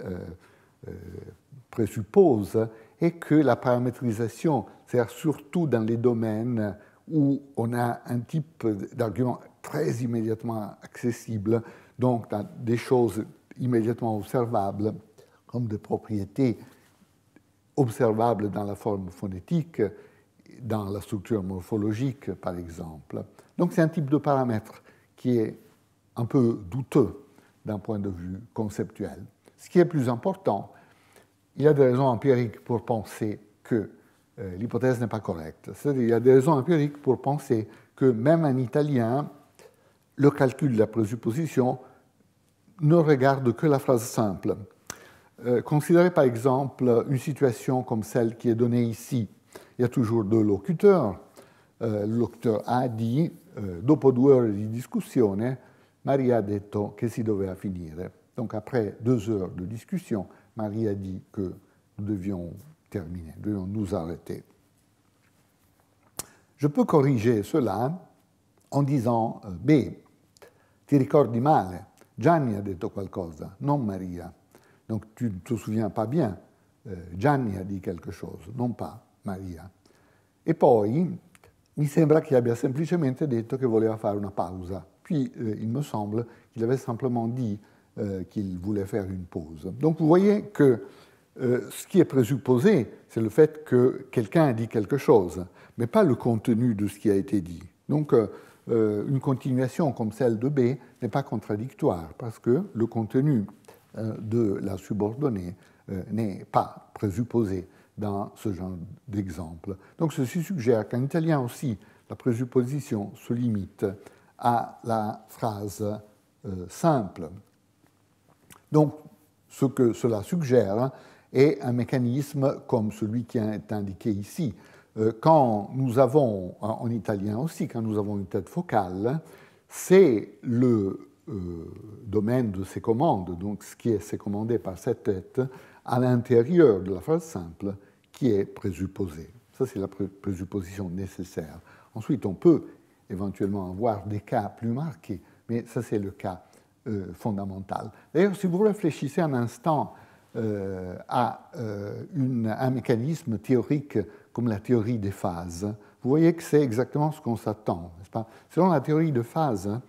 présuppose est que la paramétrisation sert surtout dans les domaines où on a un type d'argument très immédiatement accessible, donc dans des choses immédiatement observables, comme des propriétés observables dans la forme phonétique, dans la structure morphologique, par exemple. Donc c'est un type de paramètre qui est un peu douteux d'un point de vue conceptuel. Ce qui est plus important, il y a des raisons empiriques pour penser que l'hypothèse n'est pas correcte. C'est-à-dire, il y a des raisons empiriques pour penser que même en italien, le calcul de la présupposition ne regarde que la phrase simple. Considérez par exemple une situation comme celle qui est donnée ici. Il y a toujours 2 locuteurs. Le locuteur A dit dopo 2 ore di discussione, Maria ha detto che si doveva finire. Donc après 2 heures de discussion, Marie a dit que nous devions terminer, nous devions nous arrêter. Je peux corriger cela en disant B, ti ricordi male, Gianni ha detto qualcosa, non Maria. Donc tu ne te souviens pas bien, Gianni a dit quelque chose, non pas Maria. E poi mi sembra che abbia semplicemente detto che voleva fare una pausa. Puis il me semble qu'il avait simplement dit qu'il voulait faire une pause. Donc vous voyez que ce qui est présupposé, c'est le fait que quelqu'un a dit quelque chose, mais pas le contenu de ce qui a été dit. Donc une continuation comme celle de B n'est pas contradictoire, parce que le contenu de la subordonnée n'est pas présupposé dans ce genre d'exemple. Donc ceci suggère qu'en italien aussi, la présupposition se limite à la phrase simple. Donc, ce que cela suggère est un mécanisme comme celui qui est indiqué ici. Quand nous avons, en italien aussi, quand nous avons une tête focale, c'est le domaine de ces commandes, donc ce qui est sécommandé par cette tête, à l'intérieur de la phrase simple, qui est présupposé. Ça, c'est la présupposition nécessaire. Ensuite, on peut éventuellement avoir des cas plus marqués, mais ça, c'est le cas fondamental. D'ailleurs, si vous réfléchissez un instant à un mécanisme théorique comme la théorie des phases, vous voyez que c'est exactement ce qu'on s'attend, n'est-ce pas? Selon la théorie de phase,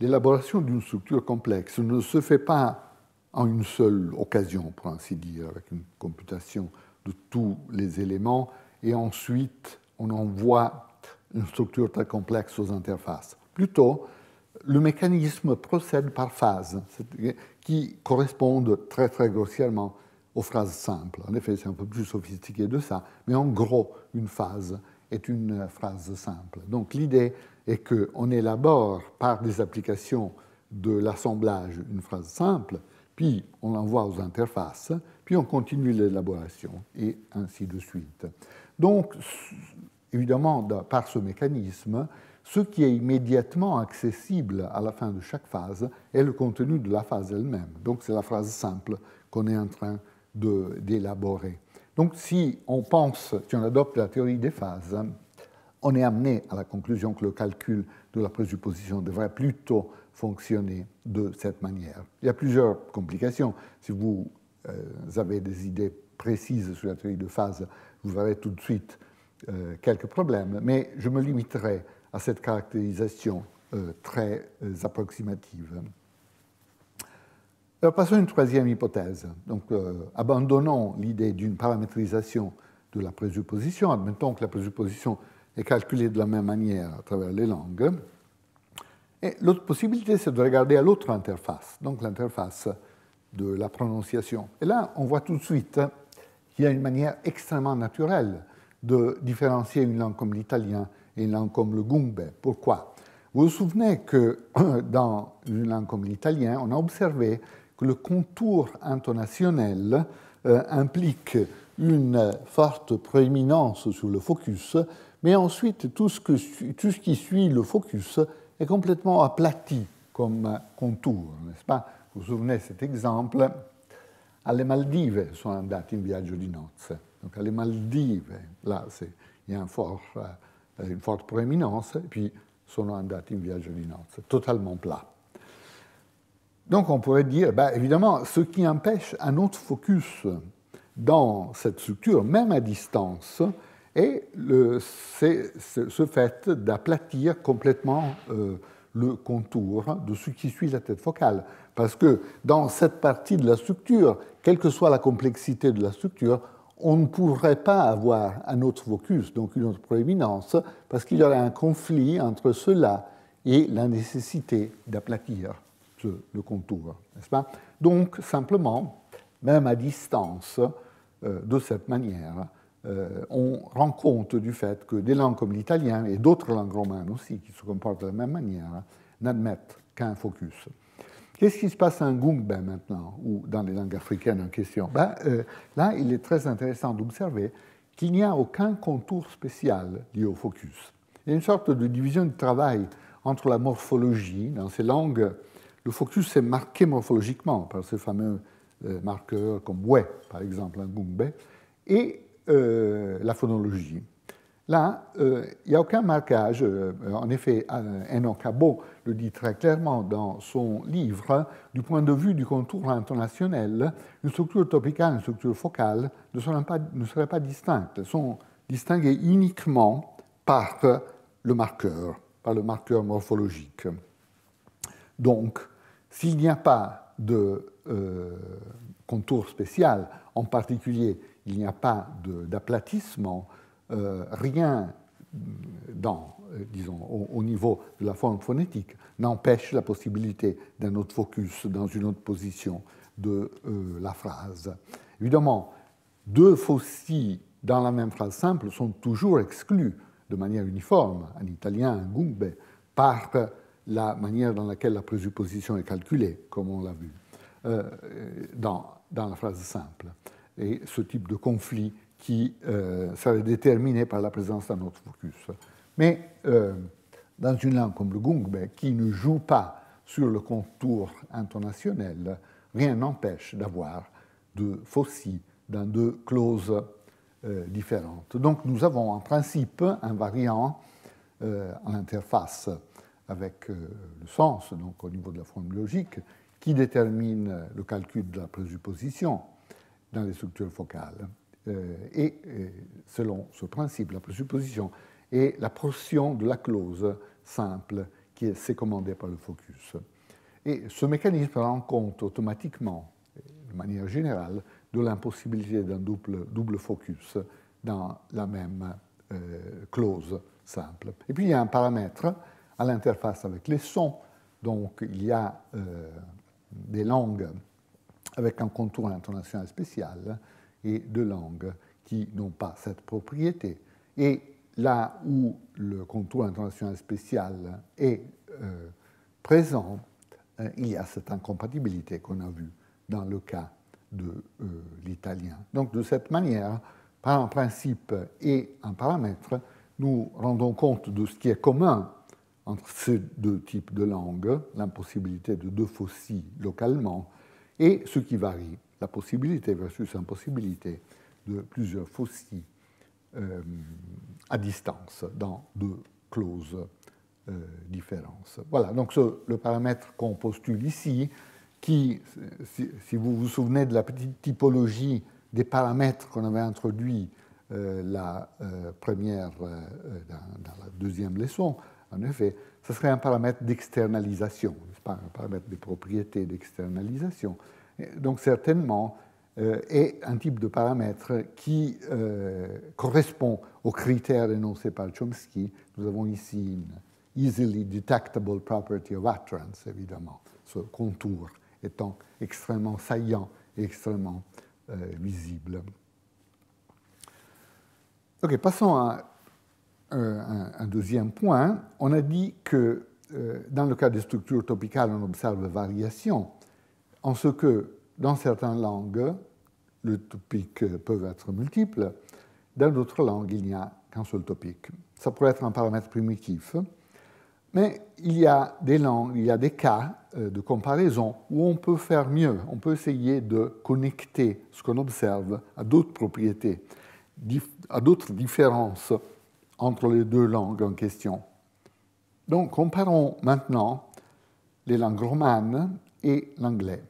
l'élaboration d'une structure complexe ne se fait pas en une seule occasion, pour ainsi dire, avec une computation de tous les éléments, et ensuite on envoie une structure très complexe aux interfaces. Plutôt, le mécanisme procède par phases, qui correspondent très très grossièrement aux phrases simples. En effet, c'est un peu plus sophistiqué de ça, mais en gros, une phase est une phrase simple. Donc l'idée est qu'on élabore par des applications de l'assemblage une phrase simple, puis on l'envoie aux interfaces, puis on continue l'élaboration, et ainsi de suite. Donc, évidemment, par ce mécanisme, ce qui est immédiatement accessible à la fin de chaque phase est le contenu de la phase elle-même. Donc, c'est la phrase simple qu'on est en train d'élaborer. Donc, si on adopte la théorie des phases, on est amené à la conclusion que le calcul de la présupposition devrait plutôt fonctionner de cette manière. Il y a plusieurs complications. Si vous avez des idées précises sur la théorie de phase, vous verrez tout de suite quelques problèmes, mais je me limiterai à cette caractérisation très approximative. Alors, passons à une troisième hypothèse. Donc, abandonnons l'idée d'une paramétrisation de la présupposition, admettons que la présupposition est calculée de la même manière à travers les langues. Et l'autre possibilité, c'est de regarder à l'autre interface, donc l'interface de la prononciation. Et là, on voit tout de suite qu'il y a une manière extrêmement naturelle de différencier une langue comme l'italien et une langue comme le gungbe. Pourquoi? Vous vous souvenez que dans une langue comme l'italien, on a observé que le contour intonationnel implique une forte prééminence sur le focus, mais ensuite tout ce qui suit le focus est complètement aplati comme contour, n'est-ce pas? Vous vous souvenez de cet exemple? Alle Maldive sono andati in viaggio di nozze. Donc, alle Maldive, là, il y a une forte prééminence, et puis sono andati in viaggio di nozze, totalement plat. Donc, on pourrait dire, évidemment, ce qui empêche un autre focus dans cette structure, même à distance, est ce fait d'aplatir complètement le contour de ce qui suit la tête focale. Parce que dans cette partie de la structure, quelle que soit la complexité de la structure, on ne pourrait pas avoir un autre focus, donc une autre prééminence, parce qu'il y aurait un conflit entre cela et la nécessité d'aplatir le contour, n'est-ce pas? Donc, simplement, même à distance, de cette manière, on rend compte du fait que des langues comme l'italien et d'autres langues romanes aussi, qui se comportent de la même manière, n'admettent qu'un focus. Qu'est-ce qui se passe en gungbe maintenant, ou dans les langues africaines en question? Là, il est très intéressant d'observer qu'il n'y a aucun contour spécial lié au focus. Il y a une sorte de division du travail entre la morphologie. Dans ces langues, le focus est marqué morphologiquement par ce fameux marqueur comme we, par exemple, en gungbe, et la phonologie. Là, il n'y a aucun marquage. En effet, Eno Cabot le dit très clairement dans son livre, du point de vue du contour intonationnel, une structure topicale et une structure focale ne seraient pas distinctes. Elles sont distinguées uniquement par le marqueur morphologique. Donc, s'il n'y a pas de contour spécial, en particulier, il n'y a pas d'aplatissement, rien au niveau de la forme phonétique n'empêche la possibilité d'un autre focus dans une autre position de la phrase. Évidemment, deux foci dans la même phrase simple sont toujours exclus de manière uniforme, en italien, en gungbe, par la manière dans laquelle la présupposition est calculée, comme on l'a vu, dans la phrase simple. Et ce type de conflit qui serait déterminé par la présence d'un autre focus. Mais dans une langue comme le gungbe, qui ne joue pas sur le contour intonationnel, rien n'empêche d'avoir deux foci dans deux clauses différentes. Donc nous avons en principe un variant en interface avec le sens, donc au niveau de la forme logique, qui détermine le calcul de la présupposition dans les structures focales. Et selon ce principe, la présupposition est la portion de la clause simple qui est sécommandée par le focus. Et ce mécanisme rend compte automatiquement, de manière générale, de l'impossibilité d'un double focus dans la même clause simple. Et puis il y a un paramètre à l'interface avec les sons, donc il y a des langues avec un contour international spécial et de langues qui n'ont pas cette propriété. Et là où le contour international spécial est présent, il y a cette incompatibilité qu'on a vue dans le cas de l'italien. Donc de cette manière, par un principe et un paramètre, nous rendons compte de ce qui est commun entre ces deux types de langues, l'impossibilité de deux faucilles localement, et ce qui varie, la possibilité versus impossibilité de plusieurs faucilles à distance dans deux clauses différentes. Voilà, donc le paramètre qu'on postule ici, qui, si vous vous souvenez de la petite typologie des paramètres qu'on avait introduits dans la deuxième leçon, en effet, ce serait un paramètre d'externalisation, un paramètre de propriété d'externalisation. Donc certainement est un type de paramètre qui correspond aux critères énoncés par Chomsky. Nous avons ici une easily detectable property of utterance, évidemment, ce contour étant extrêmement saillant et extrêmement visible. Ok, passons à un deuxième point. On a dit que dans le cas des structures topicales, on observe variation, en ce que dans certaines langues, les topiques peuvent être multiples, dans d'autres langues, il n'y a qu'un seul topique. Ça pourrait être un paramètre primitif, mais il y a des langues, il y a des cas de comparaison où on peut faire mieux, on peut essayer de connecter ce qu'on observe à d'autres propriétés, à d'autres différences entre les deux langues en question. Donc, comparons maintenant les langues romanes et l'anglais.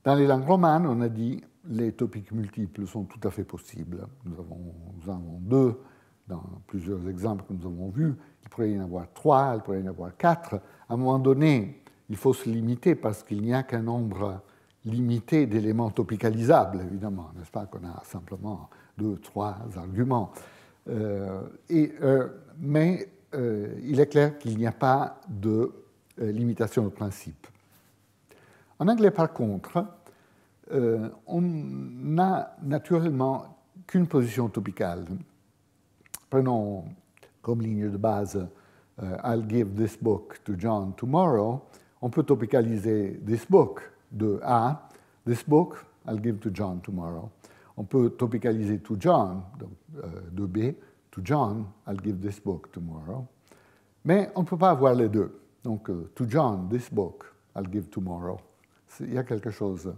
Dans les langues romanes, on a dit que les topiques multiples sont tout à fait possibles. Nous en avons deux dans plusieurs exemples que nous avons vus. Il pourrait y en avoir 3, il pourrait y en avoir 4. À un moment donné, il faut se limiter parce qu'il n'y a qu'un nombre limité d'éléments topicalisables, évidemment, n'est-ce pas, qu'on a simplement 2, 3 arguments. Mais il est clair qu'il n'y a pas de limitation de principe. En anglais, par contre, on n'a naturellement qu'une position topicale. Prenons comme ligne de base I'll give this book to John tomorrow. On peut topicaliser this book de A, this book I'll give to John tomorrow. On peut topicaliser to John de B, to John I'll give this book tomorrow. Mais on ne peut pas avoir les deux. Donc to John this book I'll give tomorrow. Il y a quelque chose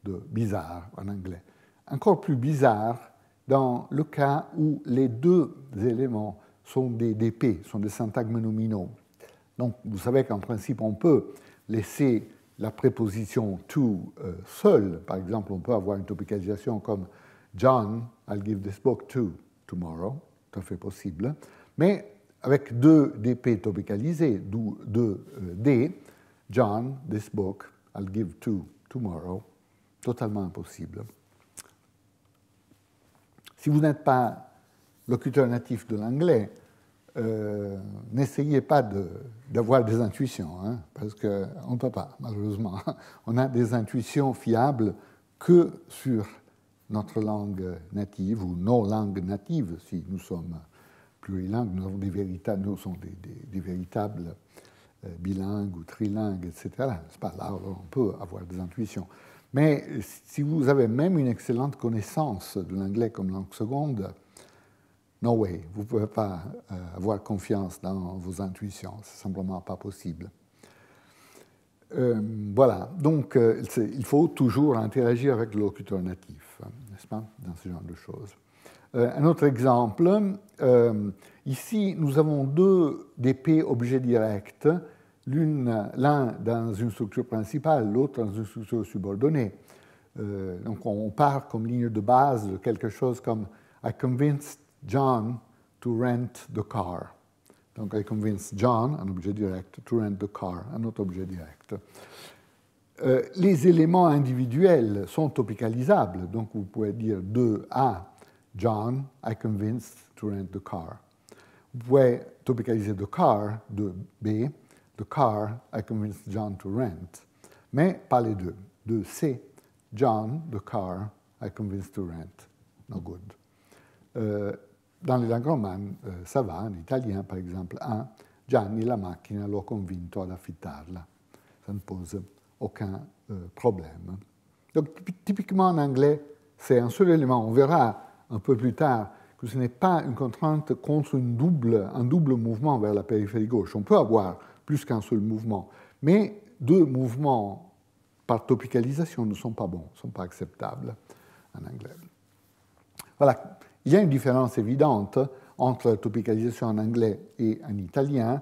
de bizarre en anglais. Encore plus bizarre dans le cas où les deux éléments sont des DP, sont des syntagmes nominaux. Donc, vous savez qu'en principe, on peut laisser la préposition to seule. Par exemple, on peut avoir une topicalisation comme John, I'll give this book to tomorrow. Tout à fait possible. Mais avec deux DP topicalisés, d'où deux D, John, this book, I'll give to tomorrow. Totalement impossible. Si vous n'êtes pas locuteur natif de l'anglais, n'essayez pas d'avoir des intuitions, hein, parce qu'on ne peut pas, malheureusement. On a des intuitions fiables que sur notre langue native, ou nos langues natives, si nous sommes plurilingues, nous avons nous sommes des véritables bilingues ou trilingues, etc. C'est pas là, on peut avoir des intuitions. Mais si vous avez même une excellente connaissance de l'anglais comme langue seconde, no way, vous ne pouvez pas avoir confiance dans vos intuitions, c'est simplement pas possible. Voilà, donc il faut toujours interagir avec le locuteur natif, n'est-ce pas, dans ce genre de choses. Un autre exemple, ici nous avons deux DP objets directs, l'un dans une structure principale, l'autre dans une structure subordonnée. Donc on part comme ligne de base de quelque chose comme I convinced John to rent the car. Donc I convinced John, un objet direct, to rent the car, un autre objet direct. Les éléments individuels sont topicalisables. Donc vous pouvez dire de A, John, I convinced to rent the car. Vous pouvez topicaliser the car de B, the car, I convinced John to rent. Mais pas les deux. De C, John, the car, I convinced to rent. No good. Dans les langues romanes, ça va. En italien, par exemple, Gianni la macchina l'ho convinto ad affittarla. Ça ne pose aucun problème. Donc, typiquement en anglais, c'est un seul élément. On verra un peu plus tard que ce n'est pas une contrainte contre un double mouvement vers la périphérie gauche. On peut avoir plus qu'un seul mouvement, mais deux mouvements par topicalisation ne sont pas bons, ne sont pas acceptables en anglais. Voilà, il y a une différence évidente entre la topicalisation en anglais et en italien.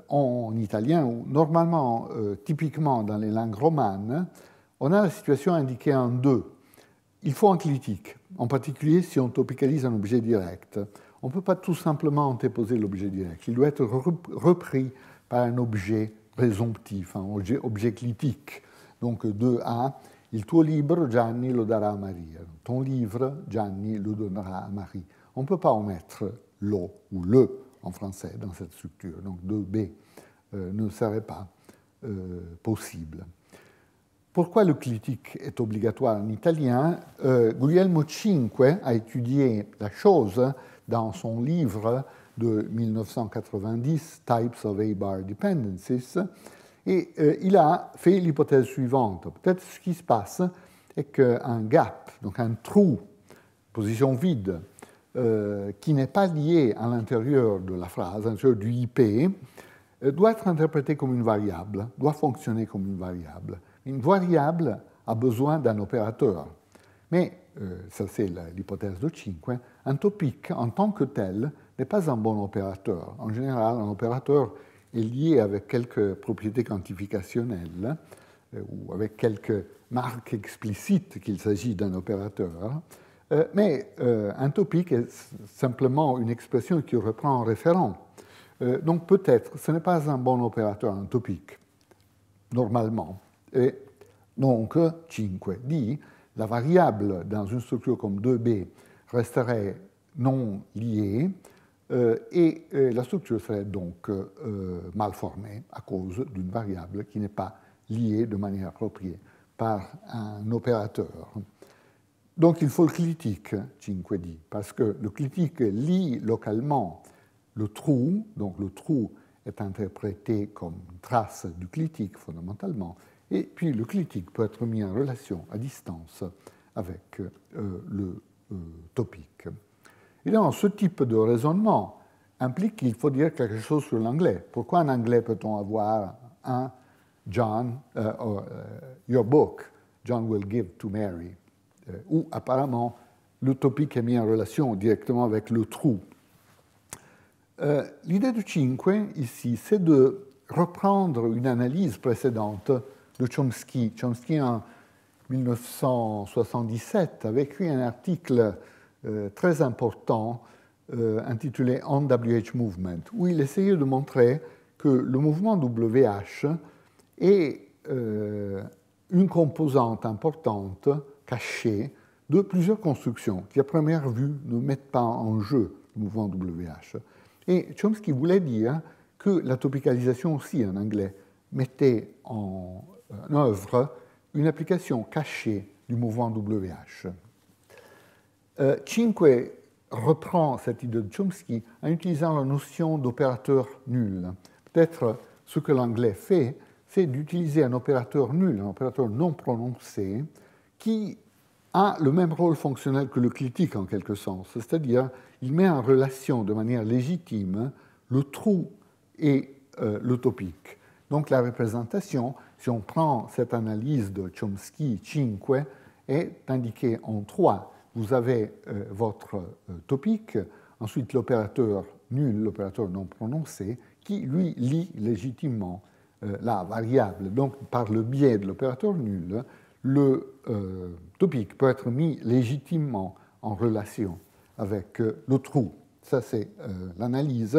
En italien, normalement, typiquement dans les langues romanes, on a la situation indiquée en deux. Il faut un clitique, en particulier si on topicalise un objet direct. On ne peut pas tout simplement antéposer l'objet direct. Il doit être repris par un objet présomptif, un objet clitique. Donc 2A, il tuo libro Gianni lo darà a Maria. Ton livre, Gianni le donnera à Marie. On ne peut pas omettre lo ou le en français dans cette structure. Donc 2B ne serait pas possible. Pourquoi le clitique est obligatoire en italien? Guglielmo V a étudié la chose dans son livre de 1990, Types of A-bar Dependencies, et il a fait l'hypothèse suivante. Peut-être ce qui se passe est qu'un gap, donc un trou, position vide, qui n'est pas lié à l'intérieur de la phrase, à l'intérieur du IP, doit être interprété comme une variable, doit fonctionner comme une variable. Une variable a besoin d'un opérateur. Mais, ça c'est l'hypothèse de 5, un topic en tant que tel n'est pas un bon opérateur. En général, un opérateur est lié avec quelques propriétés quantificationnelles ou avec quelques marques explicites qu'il s'agit d'un opérateur. Mais un topic est simplement une expression qui reprend un référent. Donc peut-être ce n'est pas un bon opérateur, un topic, normalement. Et donc 5 dit la variable dans une structure comme 2B resterait non liée et la structure serait donc mal formée à cause d'une variable qui n'est pas liée de manière appropriée par un opérateur. Donc il faut le clitique, 5 dit, parce que le clitique lie localement le trou, donc le trou est interprété comme une trace du clitique fondamentalement, et puis le clitique peut être mis en relation à distance avec le topic. Évidemment, ce type de raisonnement implique qu'il faut dire quelque chose sur l'anglais. Pourquoi en anglais peut-on avoir un John, your book, John will give to Mary, où apparemment le topic est mis en relation directement avec le trou. L'idée de 5 ici, c'est de reprendre une analyse précédente de Chomsky. Chomsky, en 1977, avait écrit un article très important intitulé On WH Movement, où il essayait de montrer que le mouvement WH est une composante importante, cachée, de plusieurs constructions qui, à première vue, ne mettent pas en jeu le mouvement WH. Et Chomsky voulait dire que la topicalisation aussi, en anglais, mettait en œuvre une application cachée du mouvement WH. 5 reprend cette idée de Chomsky en utilisant la notion d'opérateur nul. Peut-être ce que l'anglais fait, c'est d'utiliser un opérateur nul, un opérateur non prononcé, qui a le même rôle fonctionnel que le clitique en quelque sens, c'est-à-dire il met en relation de manière légitime le trou et le topic. Donc la représentation, si on prend cette analyse de Chomsky 5, est indiquée en 3. Vous avez votre topic, ensuite l'opérateur nul, l'opérateur non prononcé, qui lui lie légitimement la variable. Donc par le biais de l'opérateur nul, le topique peut être mis légitimement en relation avec le trou. Ça, c'est l'analyse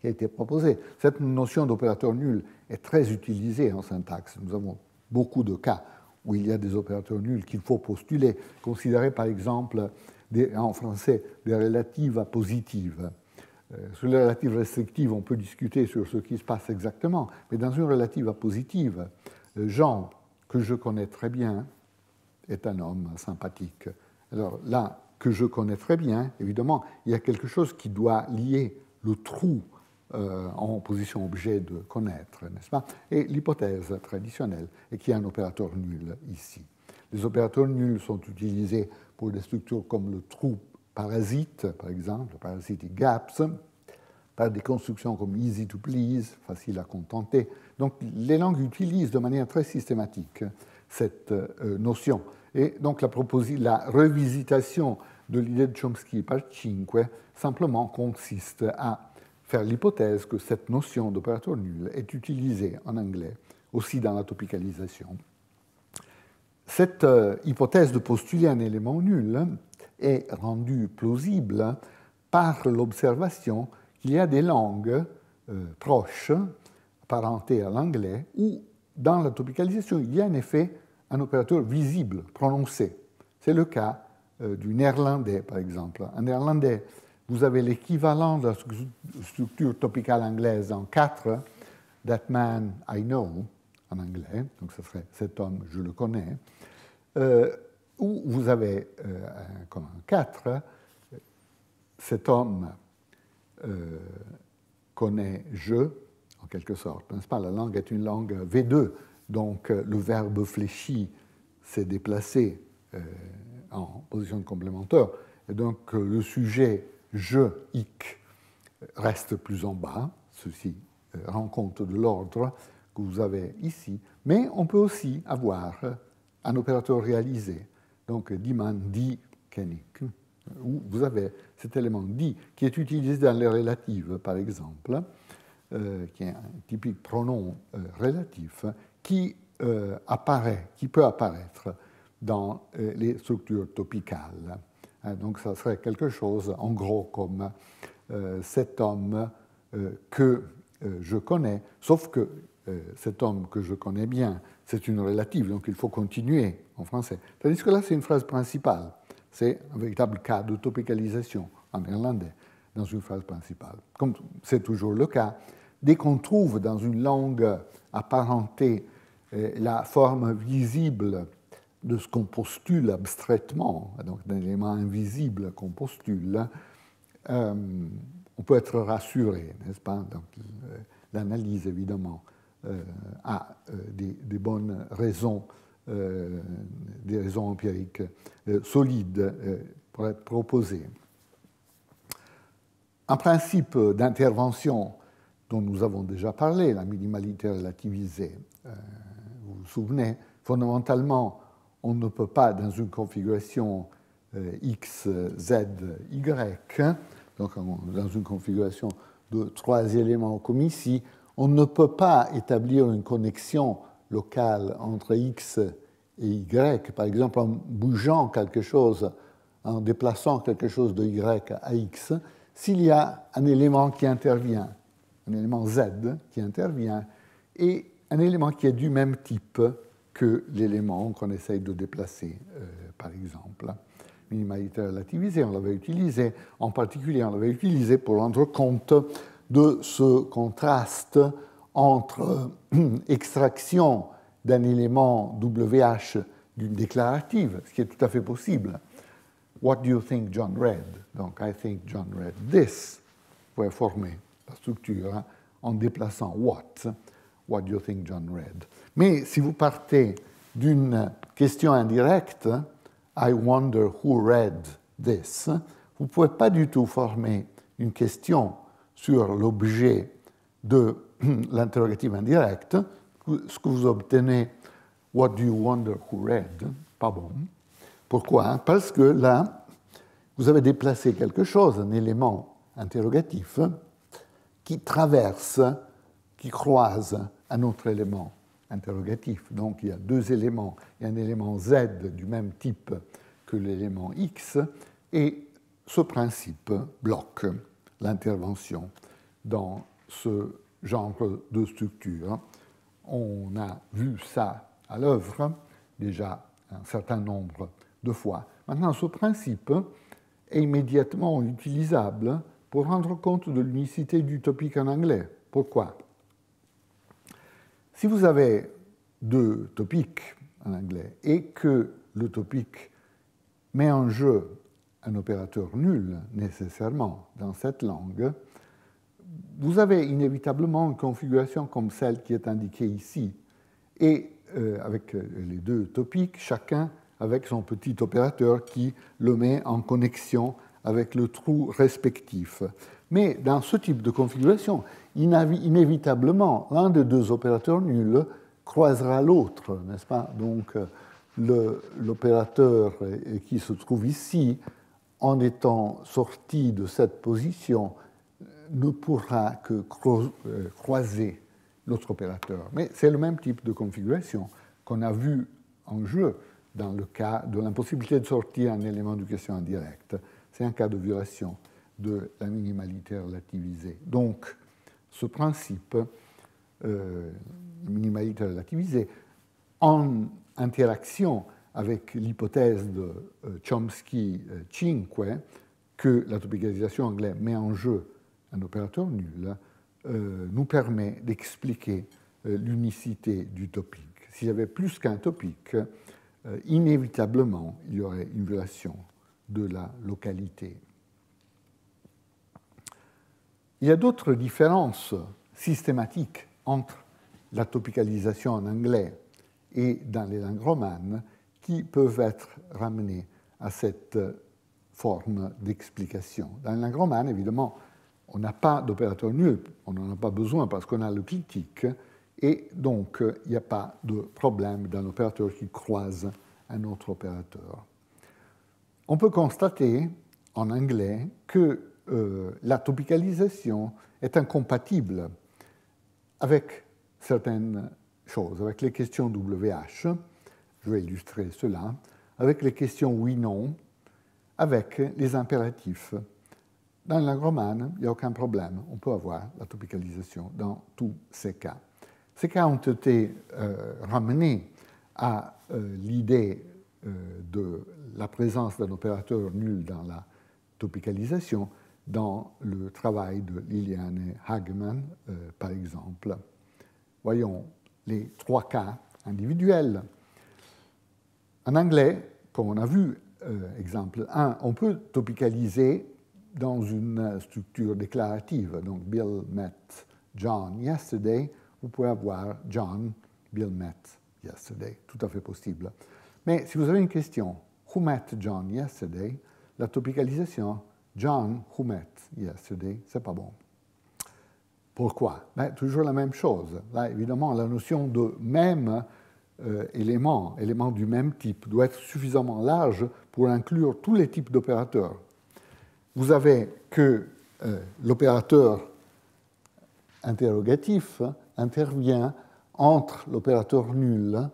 qui a été proposée. Cette notion d'opérateur nul est très utilisée en syntaxe. Nous avons beaucoup de cas où il y a des opérateurs nuls qu'il faut postuler. Considérez par exemple en français des relatives positives. Sur les relatives restrictives, on peut discuter sur ce qui se passe exactement, mais dans une relative positive, Jean, que je connais très bien, est un homme sympathique. Alors là, que je connais très bien, évidemment, il y a quelque chose qui doit lier le trou en position objet de connaître, n'est-ce pas? Et l'hypothèse traditionnelle est qu'il y a un opérateur nul ici. Les opérateurs nuls sont utilisés pour des structures comme le trou parasite, par exemple, parasitic gaps, par des constructions comme easy to please, facile à contenter. Donc les langues utilisent de manière très systématique cette notion. Et donc la revisitation de l'idée de Chomsky par Cinque simplement consiste à faire l'hypothèse que cette notion d'opérateur nul est utilisée en anglais aussi dans la topicalisation. Cette hypothèse de postuler un élément nul est rendue plausible par l'observation qu'il y a des langues proches, apparentées à l'anglais, où dans la topicalisation, il y a en effet un opérateur visible, prononcé. C'est le cas du néerlandais, par exemple. En néerlandais, vous avez l'équivalent de la structure topicale anglaise en 4, that man I know, en anglais, donc ce serait cet homme, je le connais, où vous avez, comme en 4, cet homme connaît je, en quelque sorte, n'est-ce pas? La langue est une langue V2, donc le verbe fléchi s'est déplacé en position de complémentaire, et donc le sujet je, hic, reste plus en bas. Ceci rend compte de l'ordre que vous avez ici, mais on peut aussi avoir un opérateur réalisé, donc diman, di, kenik, où vous avez cet élément di qui est utilisé dans les relatives, par exemple, qui est un typique pronom relatif, qui peut apparaître dans les structures topicales. Donc ça serait quelque chose, en gros, comme cet homme que je connais, sauf que cet homme que je connais bien, c'est une relative, donc il faut continuer en français. Tandis que là, c'est une phrase principale. C'est un véritable cas de topicalisation en néerlandais dans une phrase principale. Comme c'est toujours le cas, dès qu'on trouve dans une langue apparentée la forme visible de ce qu'on postule abstraitement, donc d'un élément invisible qu'on postule, on peut être rassuré, n'est-ce pas? Donc, l'analyse, évidemment, a des bonnes raisons, des raisons empiriques solides pour être proposées. Un principe d'intervention dont nous avons déjà parlé, la minimalité relativisée, vous vous souvenez, fondamentalement, on ne peut pas, dans une configuration X, Z, Y, donc dans une configuration de 3 éléments comme ici, on ne peut pas établir une connexion locale entre X et Y, par exemple en bougeant quelque chose, en déplaçant quelque chose de Y à X, s'il y a un élément qui intervient, un élément Z qui intervient, et un élément qui est du même type que l'élément qu'on essaye de déplacer, par exemple. Minimalité relativisée, on l'avait utilisé, en particulier on l'avait utilisé pour rendre compte de ce contraste entre extraction d'un élément WH d'une déclarative, ce qui est tout à fait possible. What do you think John read? Donc, I think John read this. Vous pouvez former la structure en déplaçant what. What do you think John read? Mais si vous partez d'une question indirecte, I wonder who read this, vous ne pouvez pas du tout former une question sur l'objet de l'interrogative indirecte. Ce que vous obtenez, what do you wonder who read? Pas bon. Pourquoi? Parce que là, vous avez déplacé quelque chose, un élément interrogatif, qui traverse, qui croise un autre élément interrogatif. Donc il y a deux éléments. Il y a un élément Z du même type que l'élément X, et ce principe bloque l'intervention dans ce genre de structure. On a vu ça à l'œuvre déjà un certain nombre de fois. Maintenant, ce principe est immédiatement utilisable pour rendre compte de l'unicité du topique en anglais. Pourquoi? Si vous avez deux topiques en anglais et que le topique met en jeu un opérateur nul nécessairement dans cette langue, vous avez inévitablement une configuration comme celle qui est indiquée ici, et avec les deux topiques, chacun avec son petit opérateur qui le met en connexion avec le trou respectif. Mais dans ce type de configuration, inévitablement, l'un des deux opérateurs nuls croisera l'autre, n'est-ce pas? Donc, l'opérateur qui se trouve ici, en étant sorti de cette position, ne pourra que croiser l'autre opérateur. Mais c'est le même type de configuration qu'on a vu en jeu dans le cas de l'impossibilité de sortir un élément de question indirecte. C'est un cas de violation de la minimalité relativisée. Donc, ce principe, minimalité relativisée, en interaction avec l'hypothèse de Chomsky-Cinque, que la topicalisation anglaise met en jeu un opérateur nul, nous permet d'expliquer l'unicité du topique. S'il y avait plus qu'un topique, inévitablement, il y aurait une violation de la localité. Il y a d'autres différences systématiques entre la topicalisation en anglais et dans les langues romanes qui peuvent être ramenées à cette forme d'explication. Dans les langues romanes, évidemment, on n'a pas d'opérateur nul, on n'en a pas besoin parce qu'on a le clitique, et donc il n'y a pas de problème d'un opérateur qui croise un autre opérateur. On peut constater en anglais que la topicalisation est incompatible avec certaines choses, avec les questions WH, je vais illustrer cela, avec les questions oui-non, avec les impératifs. Dans la langue romane, il n'y a aucun problème, on peut avoir la topicalisation dans tous ces cas. Ces cas ont été ramenés à l'idée de la présence d'un opérateur nul dans la topicalisation dans le travail de Liliane Hagemann, par exemple. Voyons les trois cas individuels. En anglais, comme on a vu, exemple 1, on peut topicaliser dans une structure déclarative. Donc, Bill met John yesterday. Vous pouvez avoir John, Bill met yesterday. Tout à fait possible. Mais si vous avez une question, who met John yesterday? La topicalisation, John, who met yesterday, c'est pas bon. Pourquoi? Ben, toujours la même chose. Là, évidemment, la notion de même élément du même type, doit être suffisamment large pour inclure tous les types d'opérateurs. Vous avez que l'opérateur interrogatif intervient entre l'opérateur nul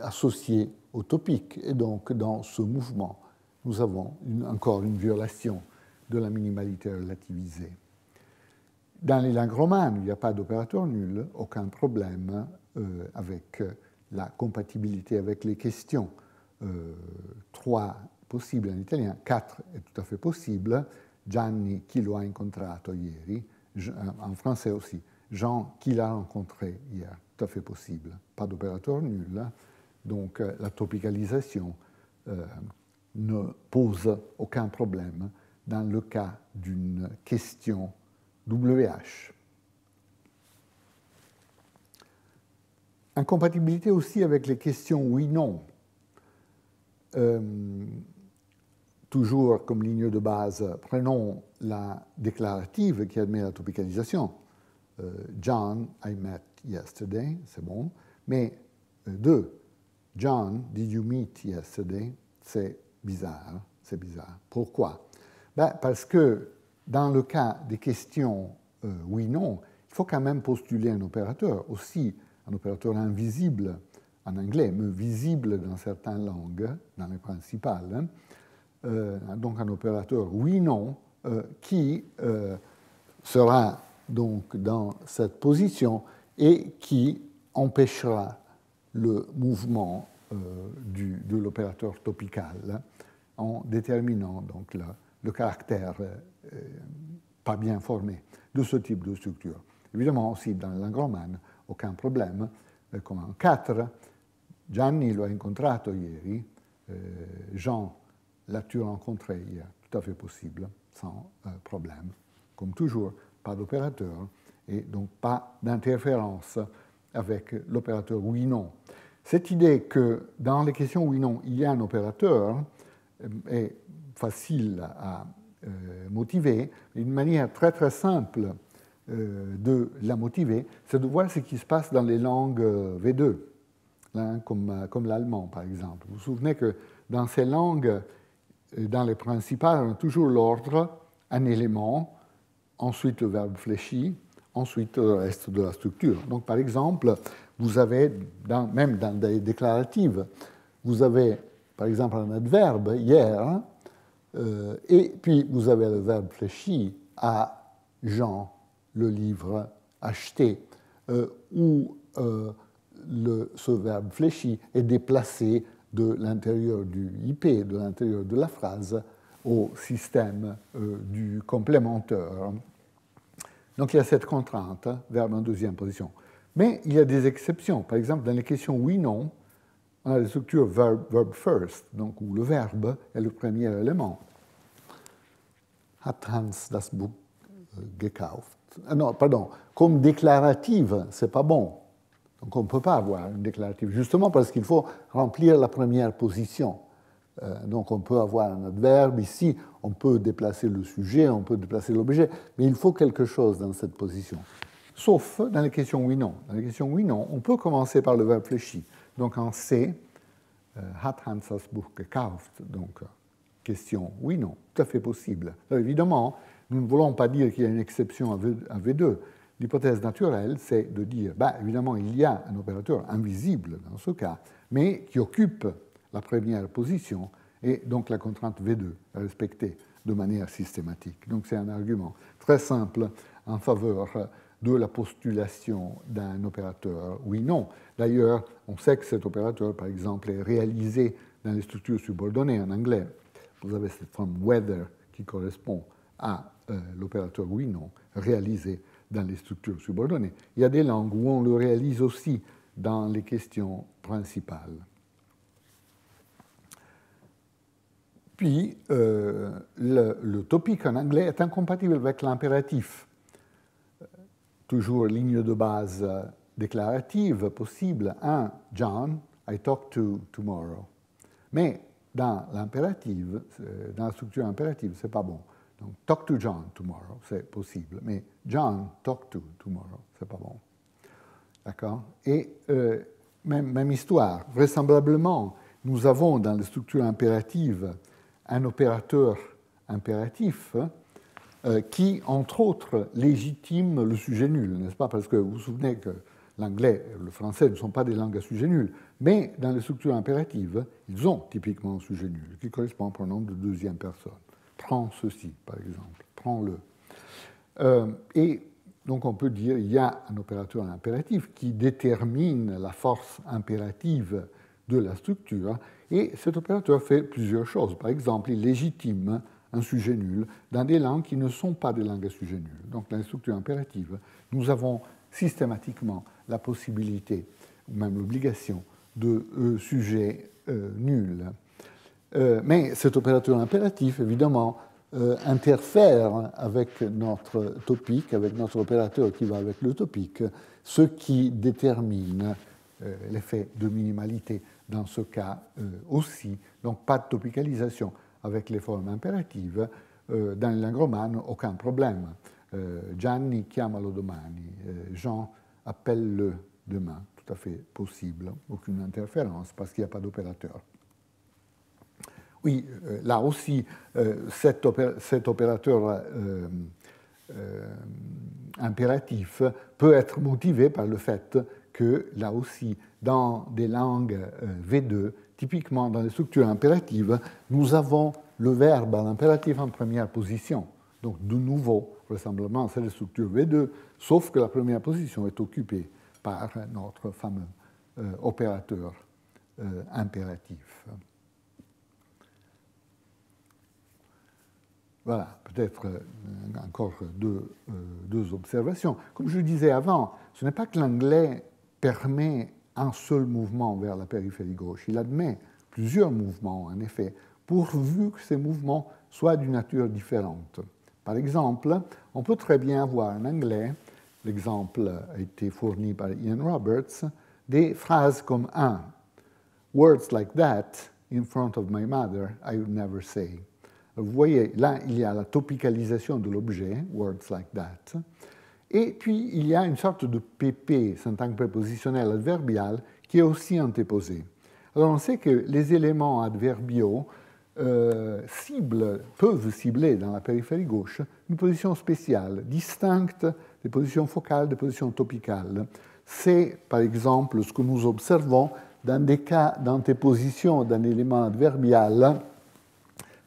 associé au topique. Et donc, dans ce mouvement, nous avons encore une violation de la minimalité relativisée. Dans les langues romanes, il n'y a pas d'opérateur nul, aucun problème avec la compatibilité avec les questions. 3 possible en italien, 4 est tout à fait possible. Gianni, chi lo ha incontrato ieri. En français aussi. Jean, qui l'a rencontré hier. Tout à fait possible. Pas d'opérateur nul. Donc la topicalisation ne pose aucun problème dans le cas d'une question WH. Incompatibilité aussi avec les questions oui-non. Toujours comme ligne de base, prenons la déclarative qui admet la topicalisation. John, I met yesterday, c'est bon. Mais 2, John, did you meet yesterday? C'est bizarre, c'est bizarre. Pourquoi? Ben, parce que dans le cas des questions oui-non, il faut quand même postuler un opérateur. Aussi, un opérateur invisible en anglais, mais visible dans certaines langues, dans les principales. Donc un opérateur oui-non qui sera donc dans cette position et qui empêchera le mouvement de l'opérateur topical en déterminant donc le caractère pas bien formé de ce type de structure. Évidemment aussi dans la langue romane, aucun problème, comme en 4, Gianni l'ha incontrato ieri, Jean l'as-tu rencontré hier, tout à fait possible, sans problème. Comme toujours, pas d'opérateur et donc pas d'interférence avec l'opérateur oui-non. Cette idée que dans les questions oui-non, il y a un opérateur est facile à motiver. Une manière très très simple de la motiver, c'est de voir ce qui se passe dans les langues V2, hein, comme l'allemand par exemple. Vous vous souvenez que dans ces langues, dans les principales, on a toujours l'ordre, un élément, ensuite le verbe fléchi, ensuite le reste de la structure. Donc par exemple, vous avez, même dans des déclaratives, vous avez par exemple un adverbe, hier, et puis vous avez le verbe fléchi, à Jean, le livre acheté, où ce verbe fléchi est déplacé de l'intérieur du IP, de l'intérieur de la phrase, au système du complémentaire. Donc il y a cette contrainte, verbe en deuxième position. Mais il y a des exceptions. Par exemple, dans les questions oui-non, on a la structure verb first, donc où le verbe est le premier élément. Hat Hans das Buch gekauft? Non, pardon, comme déclarative, c'est pas bon. Donc on ne peut pas avoir une déclarative, justement parce qu'il faut remplir la première position. Donc on peut avoir un adverbe ici, on peut déplacer le sujet, on peut déplacer l'objet, mais il faut quelque chose dans cette position. Sauf dans les questions oui-non. Dans les questions oui-non, on peut commencer par le verbe fléchi. Donc en C, hat Hans das Buch gekauft? Donc question oui-non, tout à fait possible. Alors, évidemment, nous ne voulons pas dire qu'il y a une exception à V2. L'hypothèse naturelle, c'est de dire, évidemment, il y a un opérateur invisible dans ce cas, mais qui occupe la première position, et donc la contrainte V2 est respectée de manière systématique. Donc c'est un argument très simple en faveur de la postulation d'un opérateur oui-non. D'ailleurs, on sait que cet opérateur, par exemple, est réalisé dans les structures subordonnées en anglais. Vous avez cette forme whether qui correspond à l'opérateur oui-non réalisé dans les structures subordonnées. Il y a des langues où on le réalise aussi dans les questions principales. Puis, le topique en anglais est incompatible avec l'impératif. Toujours ligne de base déclarative possible. 1. John, I talk to tomorrow. Mais dans l'impérative, dans la structure impérative, ce n'est pas bon. Donc, talk to John tomorrow, c'est possible. Mais John, talk to tomorrow, ce n'est pas bon. D'accord? Et même histoire. Vraisemblablement, nous avons dans les structures impératives un opérateur impératif qui, entre autres, légitime le sujet nul, n'est-ce pas? Parce que vous vous souvenez que l'anglais et le français ne sont pas des langues à sujet nul, mais dans les structures impératives, ils ont typiquement un sujet nul, qui correspond au pronom de deuxième personne. Prends ceci, par exemple, prends-le. Et donc on peut dire qu'il y a un opérateur impératif qui détermine la force impérative de la structure, et cet opérateur fait plusieurs choses. Par exemple, il légitime un sujet nul dans des langues qui ne sont pas des langues à sujet nul. Donc dans les structures impératives, nous avons systématiquement la possibilité, ou même l'obligation, de sujet nul. Mais cet opérateur impératif, évidemment, interfère avec notre topique, avec notre opérateur qui va avec le topique, ce qui détermine l'effet de minimalité dans ce cas aussi. Donc pas de topicalisation avec les formes impératives. Dans les langues romanes, aucun problème. Gianni chiamalo domani, Jean appelle-le demain, tout à fait possible, aucune interférence parce qu'il n'y a pas d'opérateur. Oui, là aussi, cet opérateur impératif peut être motivé par le fait que, là aussi, dans des langues V2, typiquement dans les structures impératives, nous avons le verbe à l'impératif en première position. Donc, de nouveau, vraisemblablement, c'est la structure V2, sauf que la première position est occupée par notre fameux opérateur impératif. Voilà, peut-être encore deux observations. Comme je le disais avant, ce n'est pas que l'anglais permet un seul mouvement vers la périphérie gauche. Il admet plusieurs mouvements, en effet, pourvu que ces mouvements soient d'une nature différente. Par exemple, on peut très bien avoir en anglais, l'exemple a été fourni par Ian Roberts, des phrases comme un words like that in front of my mother, I would never say. Vous voyez, là, il y a la topicalisation de l'objet, words like that, et puis il y a une sorte de PP, syntagme prépositionnel adverbial, qui est aussi antéposé. Alors on sait que les éléments adverbiaux peuvent cibler dans la périphérie gauche une position spéciale, distincte des positions focales, des positions topicales. C'est, par exemple, ce que nous observons dans des cas d'antéposition d'un élément adverbial,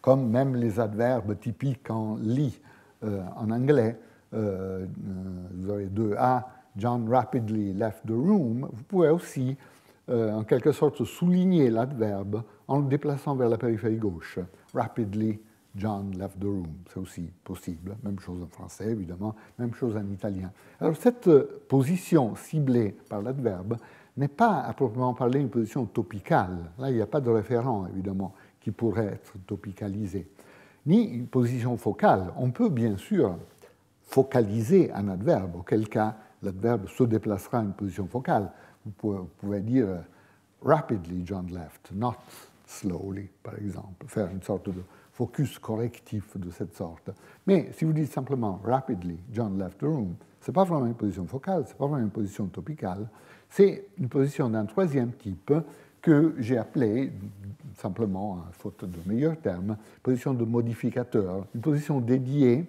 comme même les adverbes typiques en lit en anglais. Vous avez 2A, John rapidly left the room. Vous pouvez aussi, en quelque sorte, souligner l'adverbe en le déplaçant vers la périphérie gauche. Rapidly, John left the room. C'est aussi possible. Même chose en français, évidemment. Même chose en italien. Alors, cette position ciblée par l'adverbe n'est pas, à proprement parler, une position topicale. Là, il n'y a pas de référent, évidemment, qui pourrait être topicalisé, ni une position focale. On peut bien sûr focaliser un adverbe, auquel cas l'adverbe se déplacera à une position focale. Vous pouvez dire rapidly John left, not slowly, par exemple, faire une sorte de focus correctif de cette sorte. Mais si vous dites simplement rapidly John left the room, ce n'est pas vraiment une position focale, ce n'est pas vraiment une position topicale, c'est une position d'un troisième type que j'ai appelée, simplement, à faute de meilleurs termes, position de modificateur, une position dédiée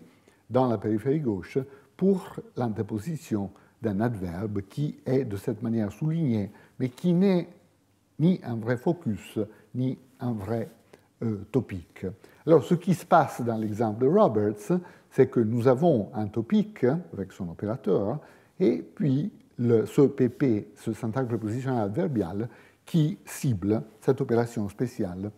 dans la périphérie gauche pour l'interposition d'un adverbe qui est de cette manière souligné, mais qui n'est ni un vrai focus, ni un vrai topique. Alors, ce qui se passe dans l'exemple de Roberts, c'est que nous avons un topique avec son opérateur, et puis ce PP, ce syntagme prépositionnel adverbial, qui cible cette opération spéciale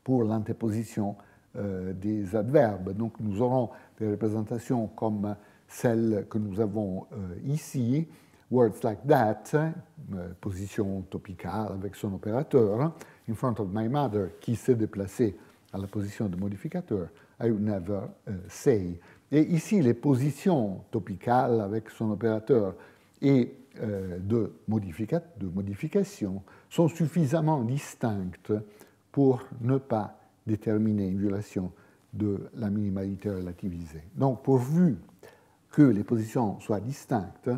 pour l'interposition des adverbes. Donc nous aurons des représentations comme celle que nous avons ici, words like that, position topicale avec son opérateur, in front of my mother, qui s'est déplacé à la position de modificateur, I would never say. Et ici, les positions topicales avec son opérateur et de modification sont suffisamment distinctes pour ne pas déterminer une violation de la minimalité relativisée. Donc, pourvu que les positions soient distinctes,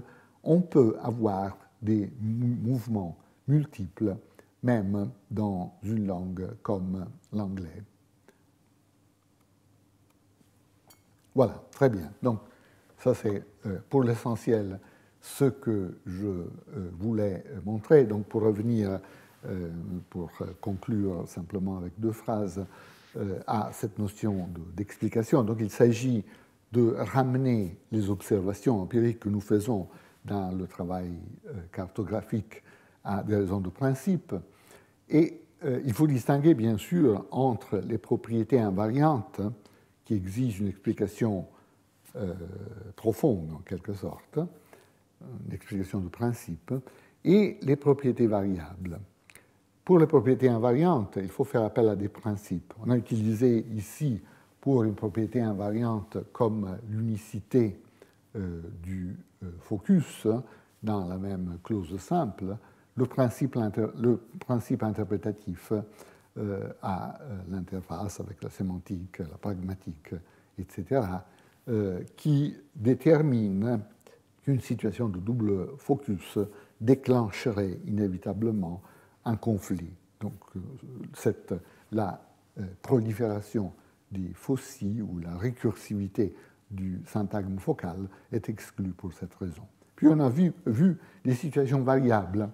on peut avoir des mouvements multiples, même dans une langue comme l'anglais. Voilà, très bien. Donc, ça c'est pour l'essentiel ce que je voulais montrer. Donc, pour revenir, pour conclure simplement avec deux phrases à cette notion d'explication. Donc, il s'agit de ramener les observations empiriques que nous faisons dans le travail cartographique à des raisons de principe. Et il faut distinguer, bien sûr, entre les propriétés invariantes qui exigent une explication profonde, en quelque sorte, une explication de principe, et les propriétés variables. Pour les propriétés invariantes, il faut faire appel à des principes. On a utilisé ici, pour une propriété invariante comme l'unicité du focus, dans la même clause simple, le principe interprétatif à l'interface avec la sémantique, la pragmatique, etc., qui détermine qu'une situation de double focus déclencherait inévitablement un conflit. Donc, la prolifération des faucilles ou la récursivité du syntagme focal est exclue pour cette raison. Puis on a vu des situations variables,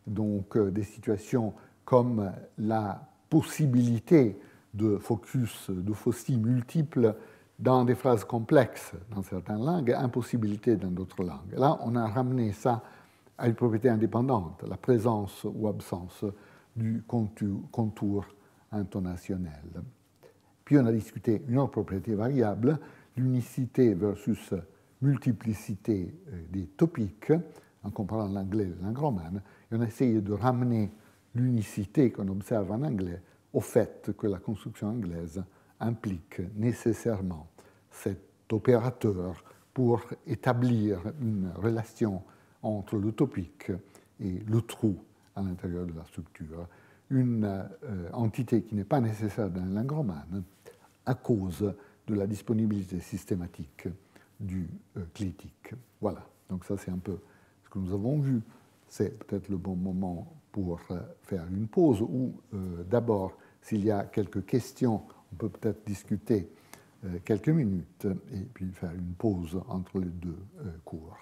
donc des situations comme la possibilité de focus de fossiles multiples dans des phrases complexes dans certaines langues et impossibilité dans d'autres langues. Là, on a ramené ça à une propriété indépendante, la présence ou absence du contour intonationnel. Puis on a discuté une autre propriété variable, l'unicité versus multiplicité des topiques, en comparant l'anglais et la langue romane, et on a essayé de ramener l'unicité qu'on observe en anglais au fait que la construction anglaise implique nécessairement cet opérateur pour établir une relation entre le topique et le trou à l'intérieur de la structure, une entité qui n'est pas nécessaire dans la langue romane à cause de la disponibilité systématique du clitique. Voilà, donc ça c'est un peu ce que nous avons vu. C'est peut-être le bon moment pour faire une pause ou d'abord, s'il y a quelques questions, on peut peut-être discuter quelques minutes et puis faire une pause entre les deux cours.